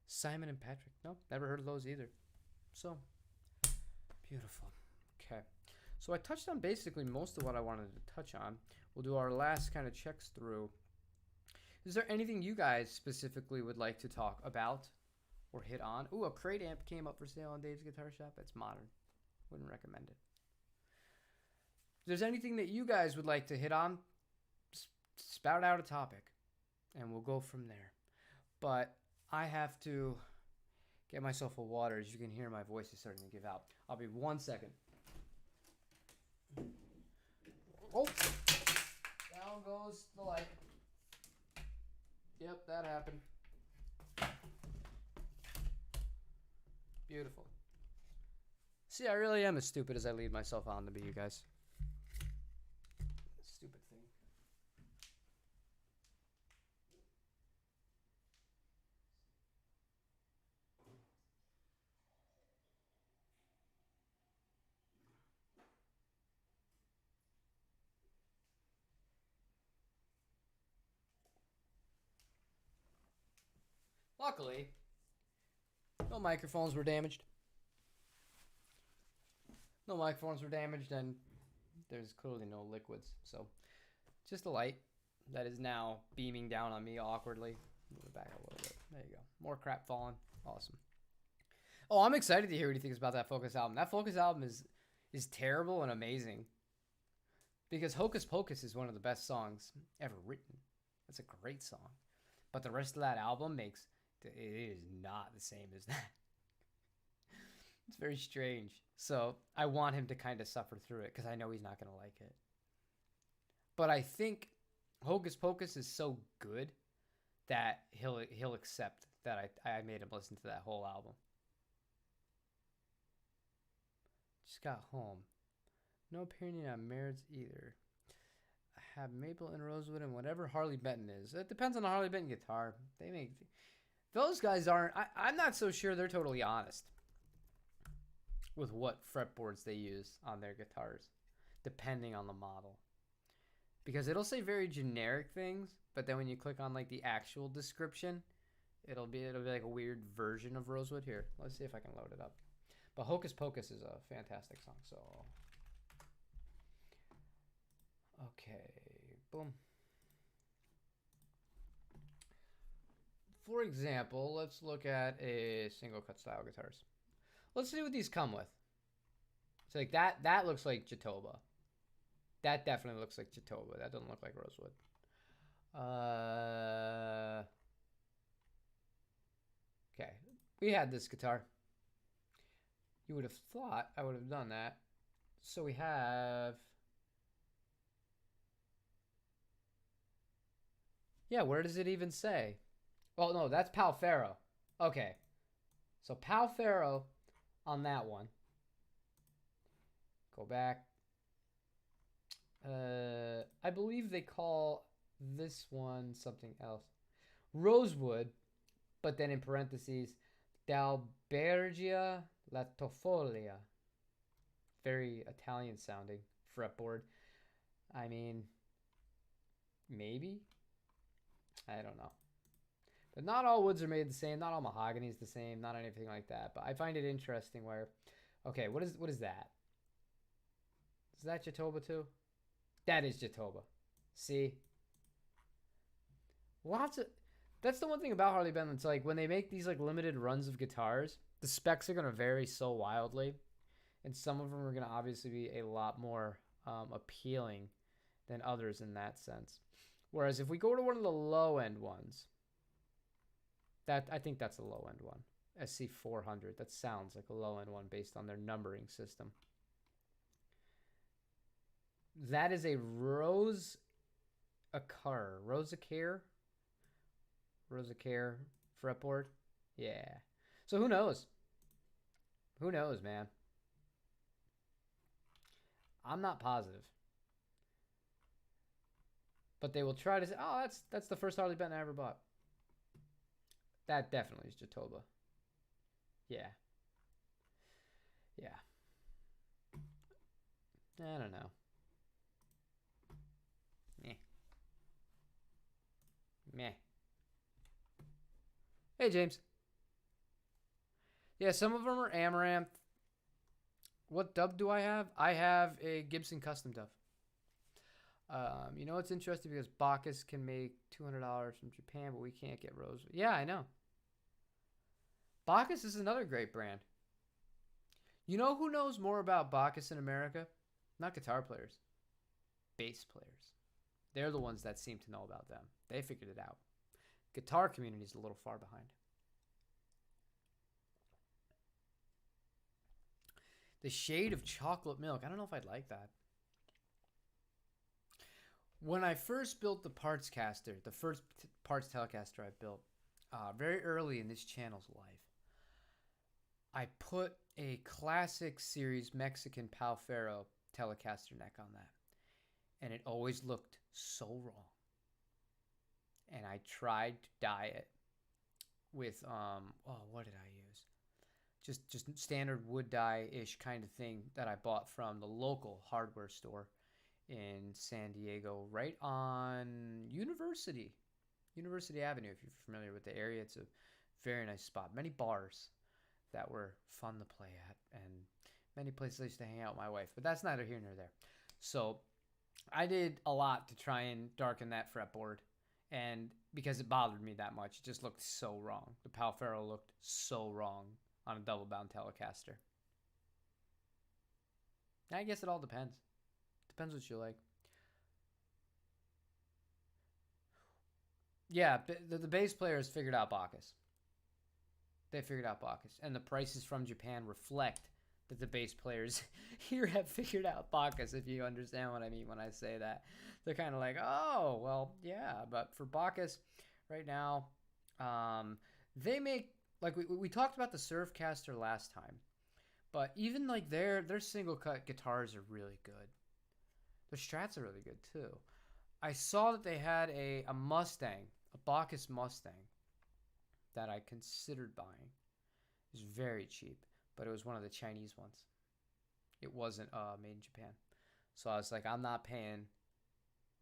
Simon and Patrick. Nope, never heard of those either. So, beautiful. Okay. So I touched on basically most of what I wanted to touch on. We'll do our last kind of checks through. Is there anything you guys specifically would like to talk about or hit on? Ooh, a crate amp came up for sale on Dave's Guitar Shop. It's modern. Wouldn't recommend it. If there's anything that you guys would like to hit on, spout out a topic, and we'll go from there. But I have to get myself a water. As you can hear, my voice is starting to give out. I'll be 1 second. Oh, down goes the light. Yep, that happened. Beautiful. See, I really am as stupid as I lead myself on to be, you guys. Stupid thing. Luckily, no microphones were damaged. No microphones were damaged, and there's clearly no liquids. So, just a light that is now beaming down on me awkwardly. Move it back a little bit. There you go. More crap falling. Awesome. Oh, I'm excited to hear what he thinks about that Focus album. That Focus album is terrible and amazing. Because Hocus Pocus is one of the best songs ever written. That's a great song. But the rest of that album it is not the same as that. It's very strange. So I want him to kind of suffer through it because I know he's not going to like it. But I think Hocus Pocus is so good that he'll accept that I made him listen to that whole album. Just got home. No opinion on Merritt's either. I have maple and rosewood and whatever Harley Benton is. It depends on the Harley Benton guitar. Those guys aren't. I'm not so sure they're totally honest with what fretboards they use on their guitars, depending on the model. Because it'll say very generic things, but then when you click on like the actual description, it'll be like a weird version of rosewood. Here, let's see if I can load it up. But Hocus Pocus is a fantastic song. So, okay, boom. For example, let's look at a single cut style guitars. Let's see what these come with. So like that looks like Jatoba. That definitely looks like Jatoba. That doesn't look like rosewood. Okay, we had this guitar. You would have thought I would have done that. So we have... Yeah, where does it even say? Well, no, that's Palfaro. Okay. So Pal Pharaoh on that one. Go back. I believe they call this one something else. Rosewood, but then in parentheses, D'Albergia Latifolia. Very Italian sounding fretboard. I mean, maybe? I don't know. But not all woods are made the same. Not all mahogany is the same. Not anything like that. But I find it interesting where, okay, what is that? Is that Jatoba too? That is Jatoba. See? Lots of... That's the one thing about Harley Benton. It's like when they make these like limited runs of guitars, the specs are going to vary so wildly. And some of them are going to obviously be a lot more appealing than others in that sense. Whereas if we go to one of the low-end ones, I think that's a low-end one. SC400. That sounds like a low-end one based on their numbering system. That is a Rosacare fretboard. Yeah. So who knows? Who knows, man? I'm not positive. But they will try to say, oh, that's the first Harley Benton I ever bought. That definitely is Jatoba. Yeah. Yeah. I don't know. Meh. Meh. Hey, James. Yeah, some of them are Amaranth. What dub do I have? I have a Gibson custom dub. You know what's interesting? Because Bacchus can make $200 from Japan, but we can't get Rose. Yeah, I know. Bacchus is another great brand. You know who knows more about Bacchus in America? Not guitar players. Bass players. They're the ones that seem to know about them. They figured it out. Guitar community is a little far behind. The shade of chocolate milk. I don't know if I'd like that. When I first built the parts caster, the first parts Telecaster I built, very early in this channel's life, I put a classic series Mexican Pal Pharaoh Telecaster neck on that. And it always looked so wrong. And I tried to dye it with, what did I use? Just standard wood dye-ish kind of thing that I bought from the local hardware store in San Diego, right on University Avenue. If you're familiar with the area, it's a very nice spot. Many bars that were fun to play at, and many places I used to hang out with my wife. But that's neither here nor there. So I did a lot to try and darken that fretboard, and because it bothered me that much, it just looked so wrong. The Pal Pharaoh looked so wrong on a double bound Telecaster. I guess it all depends. Depends what you like. Yeah, the bass players figured out Bacchus. They figured out Bacchus. And the prices from Japan reflect that the bass players here have figured out Bacchus, if you understand what I mean when I say that. They're kind of like, oh, well, yeah. But for Bacchus, right now, they make, like we talked about the Surfcaster last time. But even like their single cut guitars are really good. Their Strats are really good too. I saw that they had a Mustang, a Bacchus Mustang, that I considered buying. It was very cheap, but it was one of the Chinese ones. It wasn't made in Japan. So I was like, I'm not paying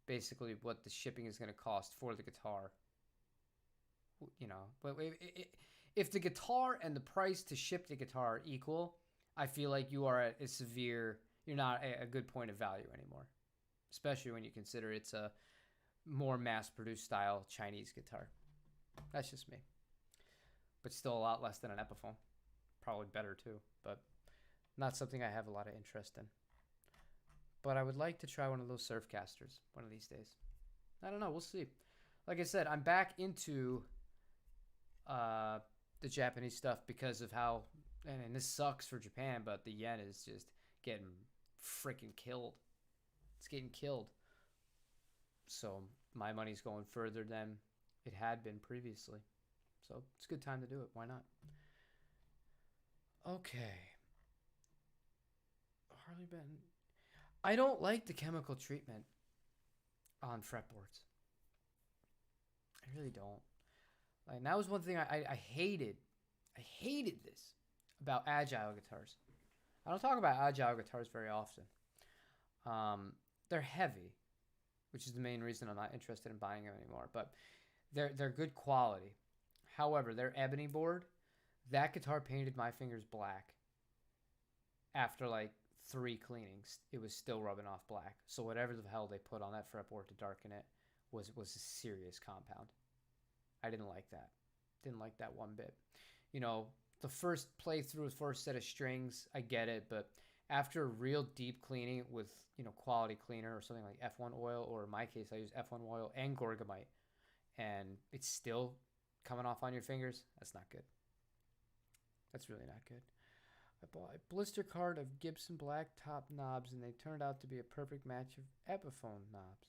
basically what the shipping is going to cost for the guitar. You know, but if the guitar and the price to ship the guitar are equal, I feel like you are at a severe, you're not a good point of value anymore. Especially when you consider it's a more mass-produced style Chinese guitar. That's just me. But still a lot less than an Epiphone. Probably better too, but not something I have a lot of interest in. But I would like to try one of those Surfcasters one of these days. I don't know, we'll see. Like I said, I'm back into the Japanese stuff because of how, and this sucks for Japan, but the yen is just getting freaking killed. It's getting killed. So my money's going further than it had been previously. So it's a good time to do it. Why not? Okay. Harley Benton. I don't like the chemical treatment on fretboards. I really don't. Like, that was one thing I hated. I hated this about Agile guitars. I don't talk about Agile guitars very often. They're heavy, which is the main reason I'm not interested in buying them anymore. But they're good quality. However, their ebony board, that guitar painted my fingers black. After like 3 cleanings, it was still rubbing off black. So whatever the hell they put on that fretboard to darken it was a serious compound. I didn't like that. Didn't like that one bit. You know, the first playthrough, the first set of strings, I get it, but after a real deep cleaning with, you know, quality cleaner or something like F1 oil, or in my case, I use F1 oil and Gorgamite, and it's still coming off on your fingers, that's not good. That's really not good. I bought a blister card of Gibson black top knobs, and they turned out to be a perfect match of Epiphone knobs.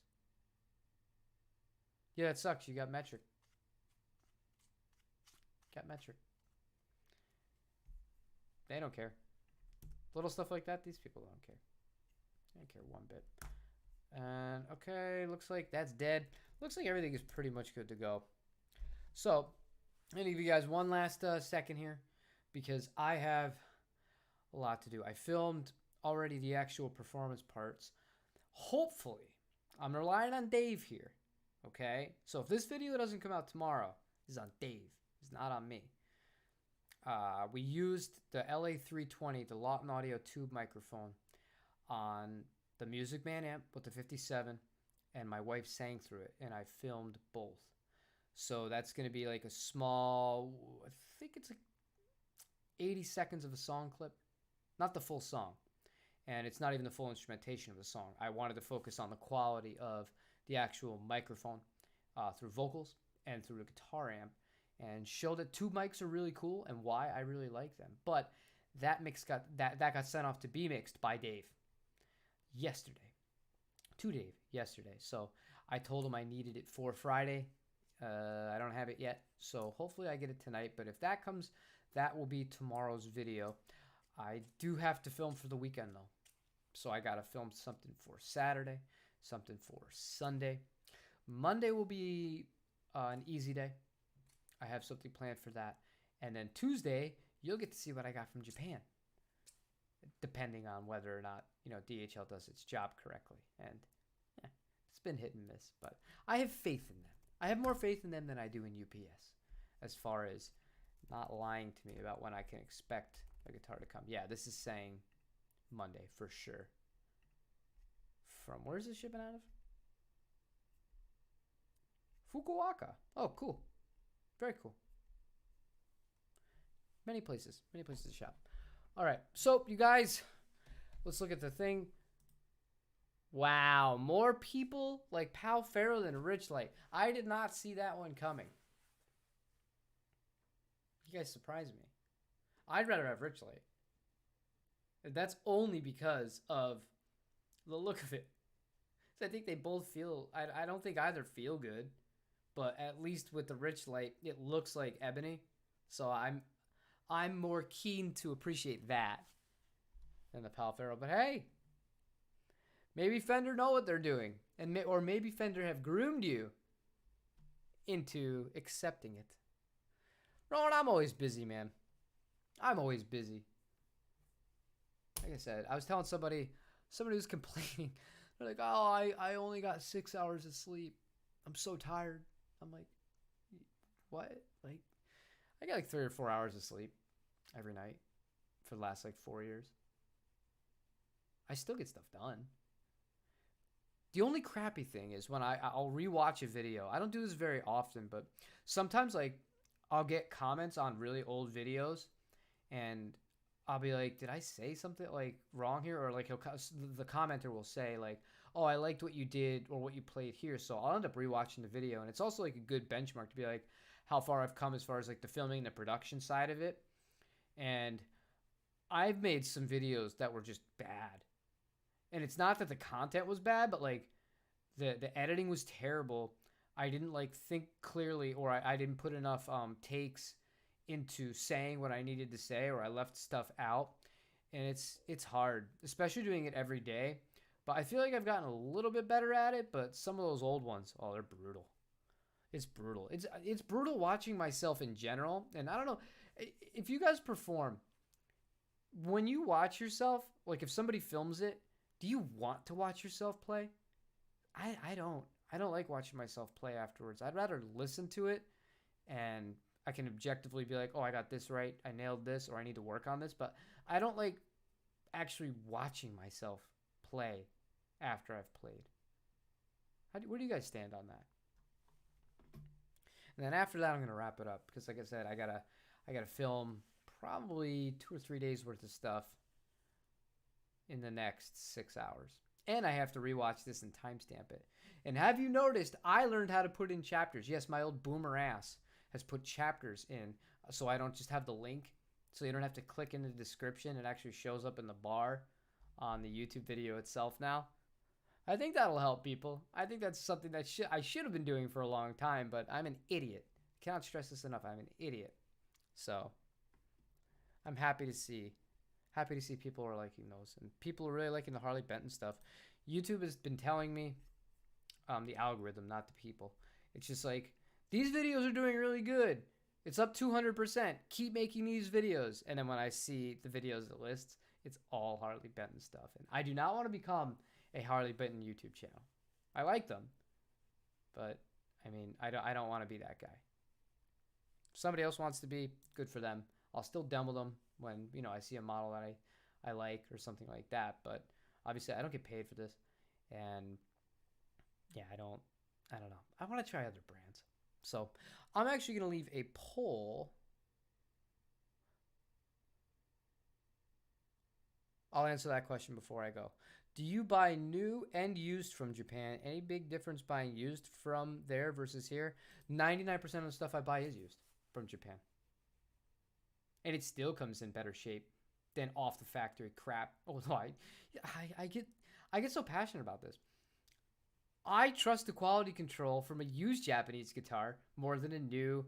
Yeah, it sucks. You got metric. They don't care. Little stuff like that, these people don't care. They don't care one bit. And okay, looks like that's dead. Looks like everything is pretty much good to go. So, I'm going to give you guys one last second here, because I have a lot to do. I filmed already the actual performance parts. Hopefully, I'm relying on Dave here. Okay? So if this video doesn't come out tomorrow, it's on Dave. It's not on me. We used the LA320, the Lawton Audio tube microphone, on the Music Man amp with the 57, and my wife sang through it, and I filmed both. So that's going to be like a small, I think it's like 80 seconds of a song clip. Not the full song. And it's not even the full instrumentation of the song. I wanted to focus on the quality of the actual microphone through vocals and through the guitar amp, and show that tube mics are really cool and why I really like them. But that mix got sent off to be mixed by Dave yesterday. To Dave yesterday. So I told him I needed it for Friday. I don't have it yet, so hopefully I get it tonight. But if that comes, that will be tomorrow's video. I do have to film for the weekend though, so I gotta film something for Saturday, something for Sunday. Monday will be an easy day. I have something planned for that. And then Tuesday, you'll get to see what I got from Japan, depending on whether or not, you know, DHL does its job correctly. And it's been hit and miss, but I have faith in them. I have more faith in them than I do in UPS, as far as not lying to me about when I can expect a guitar to come. Yeah, this is saying Monday for sure. From where's this shipping out of? Fukuoka. Oh, cool. Very cool. Many places to shop. All right, so you guys, let's look at the thing. Wow, more people like Pal Pharaoh than Rich Light. I did not see that one coming. You guys surprised me. I'd rather have Rich Light. That's only because of the look of it. I think they both feel, I don't think either feel good, but at least with the Rich Light, it looks like ebony. So I'm more keen to appreciate that than the Pal Pharaoh. But hey, maybe Fender know what they're doing, or maybe Fender have groomed you into accepting it. Rowan, I'm always busy, man. I'm always busy. Like I said, I was telling somebody was complaining. They're like, oh, I only got 6 hours of sleep. I'm so tired. I'm like, what? Like, I got like 3 or 4 hours of sleep every night for the last like 4 years. I still get stuff done. The only crappy thing is when I'll rewatch a video. I don't do this very often, but sometimes like I'll get comments on really old videos, and I'll be like, did I say something like wrong here? Or like the commenter will say like, oh, I liked what you did or what you played here. So I'll end up rewatching the video, and it's also like a good benchmark to be like how far I've come as far as like the filming and the production side of it. And I've made some videos that were just bad. And it's not that the content was bad, but like the editing was terrible. I didn't like think clearly, or I didn't put enough takes into saying what I needed to say, or I left stuff out, and it's hard, especially doing it every day. But I feel like I've gotten a little bit better at it. But some of those old ones, oh, they're brutal. It's brutal. It's brutal watching myself in general. And I don't know if you guys perform when you watch yourself. Like if somebody films it, do you want to watch yourself play? I don't. I don't like watching myself play afterwards. I'd rather listen to it and I can objectively be like, oh, I got this right. I nailed this, or I need to work on this. But I don't like actually watching myself play after I've played. Where do you guys stand on that? And then after that, I'm gonna wrap it up because, like I said, I gotta film probably 2 or 3 days worth of stuff in the next 6 hours, and I have to rewatch this and timestamp it. And have you noticed I learned how to put in chapters? Yes, my old boomer ass has put chapters in, so I don't just have the link, so you don't have to click in the description. It actually shows up in the bar on the YouTube video itself now. I think that'll help people. I think that's something that I should have been doing for a long time, but I'm an idiot. Cannot stress this enough. I'm an idiot. So I'm happy to see people are liking those, and people are really liking the Harley Benton stuff. YouTube has been telling me, the algorithm, not the people. It's just like, these videos are doing really good. It's up 200%. Keep making these videos. And then when I see the videos it lists, it's all Harley Benton stuff. And I do not want to become a Harley Benton YouTube channel. I like them, but I mean, I don't want to be that guy. If somebody else wants to be, good for them. I'll still demo them when, I see a model that I like or something like that. But obviously, I don't get paid for this, and yeah, I don't know. I want to try other brands. So I'm actually going to leave a poll. I'll answer that question before I go. Do you buy new and used from Japan? Any big difference buying used from there versus here? 99% of the stuff I buy is used from Japan. And it still comes in better shape than off the factory crap. Although I get so passionate about this. I trust the quality control from a used Japanese guitar more than a new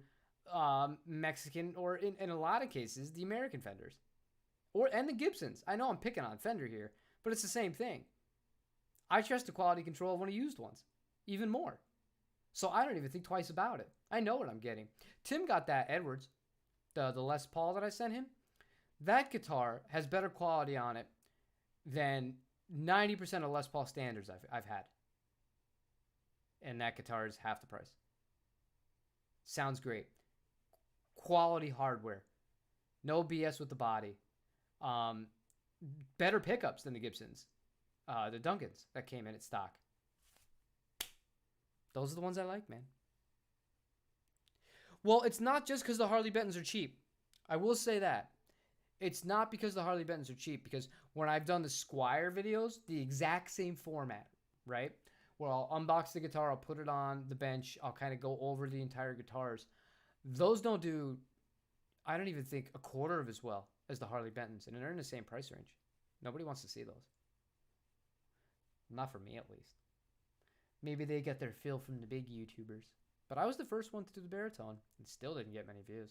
Mexican, or in a lot of cases, the American Fenders. And the Gibsons. I know I'm picking on Fender here, but it's the same thing. I trust the quality control of one of used ones even more. So I don't even think twice about it. I know what I'm getting. Tim got that Edwards, the Les Paul that I sent him. That guitar has better quality on it than 90% of Les Paul standards I've had. And that guitar is half the price. Sounds great. Quality hardware. No BS with the body. Better pickups than the Gibsons. The Duncans that came in at stock. Those are the ones I like, man. Well, it's not just because the Harley Bentons are cheap. I will say that. It's not because the Harley Bentons are cheap, because when I've done the Squire videos, the exact same format, right? Where I'll unbox the guitar, I'll put it on the bench, I'll kind of go over the entire guitars. Those don't do, I don't even think, a quarter of as well as the Harley Bentons, and they're in the same price range. Nobody wants to see those. Not for me, at least. Maybe they get their fill from the big YouTubers. But I was the first one to do the baritone and still didn't get many views.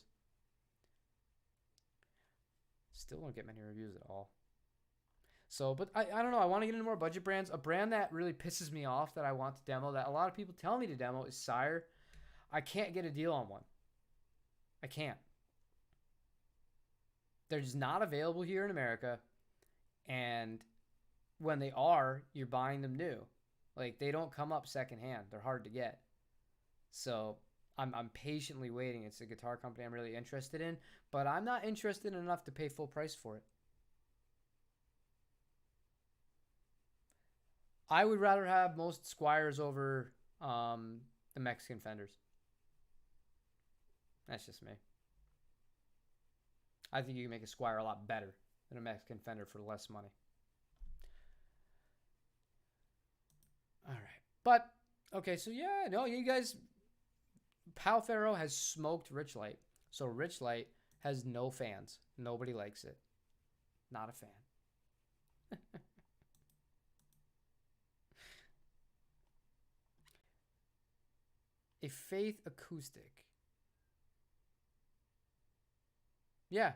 Still don't get many reviews at all. So, but I don't know. I want to get into more budget brands. A brand that really pisses me off that I want to demo, that a lot of people tell me to demo, is Sire. I can't get a deal on one. I can't. They're just not available here in America. And when they are, you're buying them new. Like, they don't come up secondhand. They're hard to get. So I'm patiently waiting. It's a guitar company I'm really interested in, but I'm not interested enough to pay full price for it. I would rather have most Squires over the Mexican Fenders. That's just me. I think you can make a Squire a lot better than a Mexican Fender for less money. All right. But, okay, so yeah, no, you guys, Pal Pharaoh has smoked Richlight. So Richlight has no fans. Nobody likes it. Not a fan. A Faith acoustic. Yeah.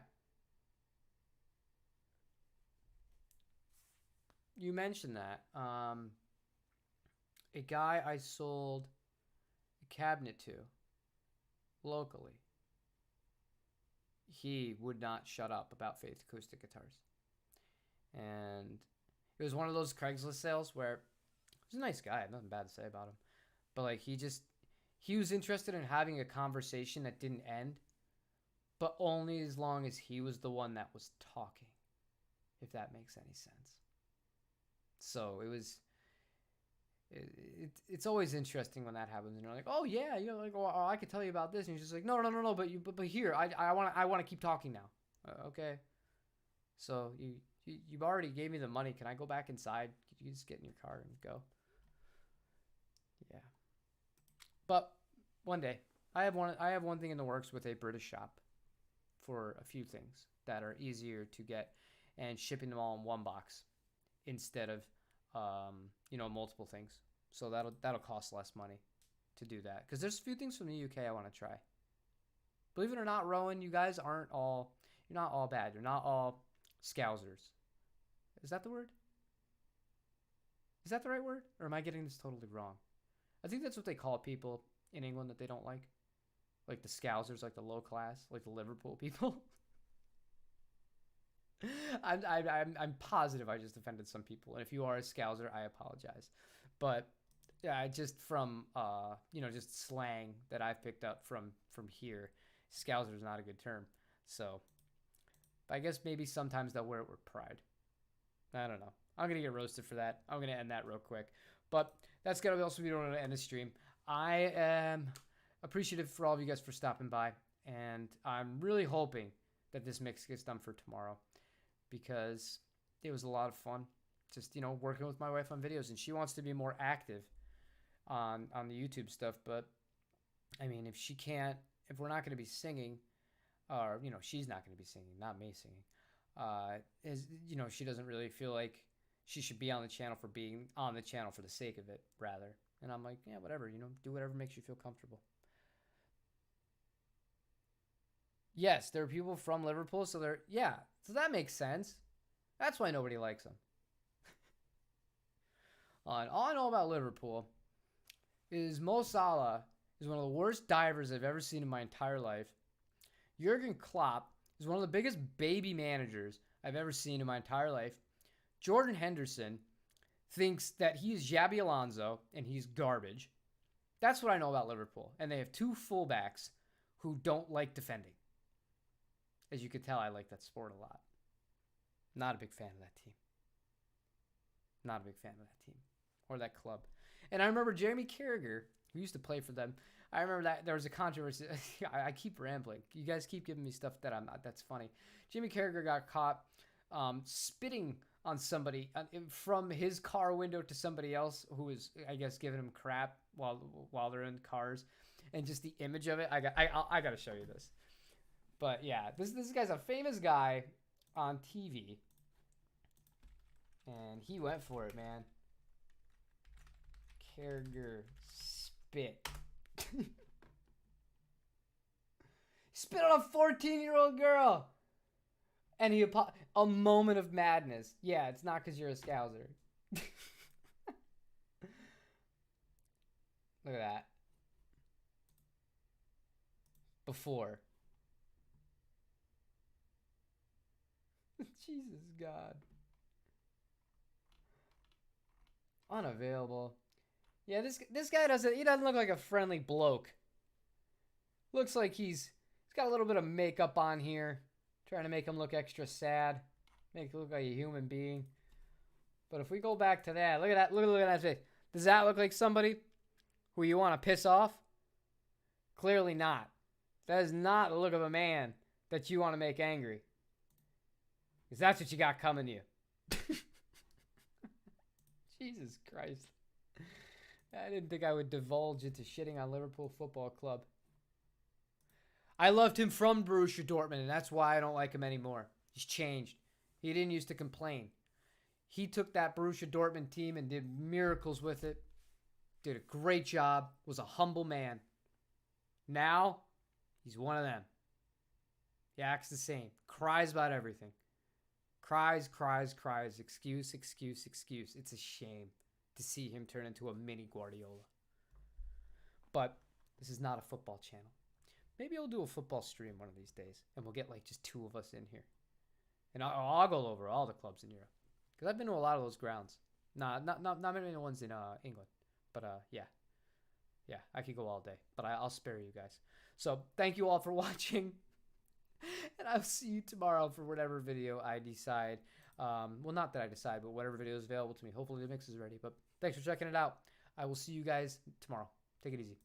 You mentioned that. A guy I sold a cabinet to locally, he would not shut up about Faith acoustic guitars. And it was one of those Craigslist sales where he was a nice guy. I had nothing bad to say about him. But like he was interested in having a conversation that didn't end, but only as long as he was the one that was talking, if that makes any sense. So it's always interesting when that happens, and you're like, oh yeah, you're like, oh, I could tell you about this, and he's just like, no, but here, I want to keep talking now. Okay, so you've already gave me the money. Can I go back inside? Could you just get in your car and go? Yeah, but one day I have one thing in the works with a British shop for a few things that are easier to get and shipping them all in one box instead of multiple things. So that'll cost less money to do that, because there's a few things from the UK I want to try. Believe it or not, Rowan, you guys you're not all bad. You're not all scousers. Is that the word? Is that the right word? Or am I getting this totally wrong? I think that's what they call people in England that they don't like. Like the scousers, like the low class, like the Liverpool people. I'm positive I just offended some people. And if you are a scouser, I apologize. But yeah, just from just slang that I've picked up from here, scouser is not a good term. So I guess maybe sometimes they'll wear it with pride. I don't know. I'm gonna get roasted for that. I'm gonna end that real quick. But that's gonna also be the end of the stream. I am appreciative for all of you guys for stopping by, and I'm really hoping that this mix gets done for tomorrow, because it was a lot of fun just working with my wife on videos, and she wants to be more active on the YouTube stuff. But I mean, if we're not going to be singing, or she's not going to be singing, not me singing, she doesn't really feel like she should be on the channel for being on the channel for the sake of it, rather. And I'm like, yeah, whatever, do whatever makes you feel comfortable. Yes, there are people from Liverpool, so so that makes sense. That's why nobody likes them. And all I know about Liverpool is Mo Salah is one of the worst divers I've ever seen in my entire life. Jurgen Klopp is one of the biggest baby managers I've ever seen in my entire life. Jordan Henderson thinks that he's Xabi Alonso and he's garbage. That's what I know about Liverpool. And they have two fullbacks who don't like defending. As you can tell, I like that sport a lot. Not a big fan of that team. Not a big fan of that team. Or that club. And I remember Jeremy Carragher, who used to play for them. I remember that there was a controversy. I keep rambling. You guys keep giving me stuff that I'm not. That's funny. Jeremy Carragher got caught spitting on somebody from his car window to somebody else who was, I guess, giving him crap while they're in cars. And just the image of it, I got to show you this. But yeah, this guy's a famous guy on TV, and he went for it, man. Carragher spit. Spit on a 14-year-old girl, and a moment of madness. Yeah, it's not because you're a scouser. Look at that. Before. Jesus God. Unavailable. Yeah, this guy doesn't look like a friendly bloke. Looks like he's got a little bit of makeup on here, trying to make him look extra sad, make him look like a human being. But if we go back to that, look at that, look at that face. Does that look like somebody who you want to piss off? Clearly not. That is not the look of a man that you want to make angry. Because that's what you got coming to you. Jesus Christ. I didn't think I would divulge into shitting on Liverpool Football Club. I loved him from Borussia Dortmund, and that's why I don't like him anymore. He's changed. He didn't used to complain. He took that Borussia Dortmund team and did miracles with it. Did a great job. Was a humble man. Now, he's one of them. He acts the same. Cries about everything. Cries, cries, cries. Excuse, excuse, excuse. It's a shame to see him turn into a mini Guardiola. But this is not a football channel. Maybe I'll do a football stream one of these days, and we'll get like just 2 of us in here. And I'll go over all the clubs in Europe. Because I've been to a lot of those grounds. Nah, not many ones in England. But yeah. Yeah, I could go all day. But I'll spare you guys. So thank you all for watching. And I'll see you tomorrow for whatever video I decide. Well, not that I decide, but whatever video is available to me. Hopefully the mix is ready. But thanks for checking it out. I will see you guys tomorrow. Take it easy.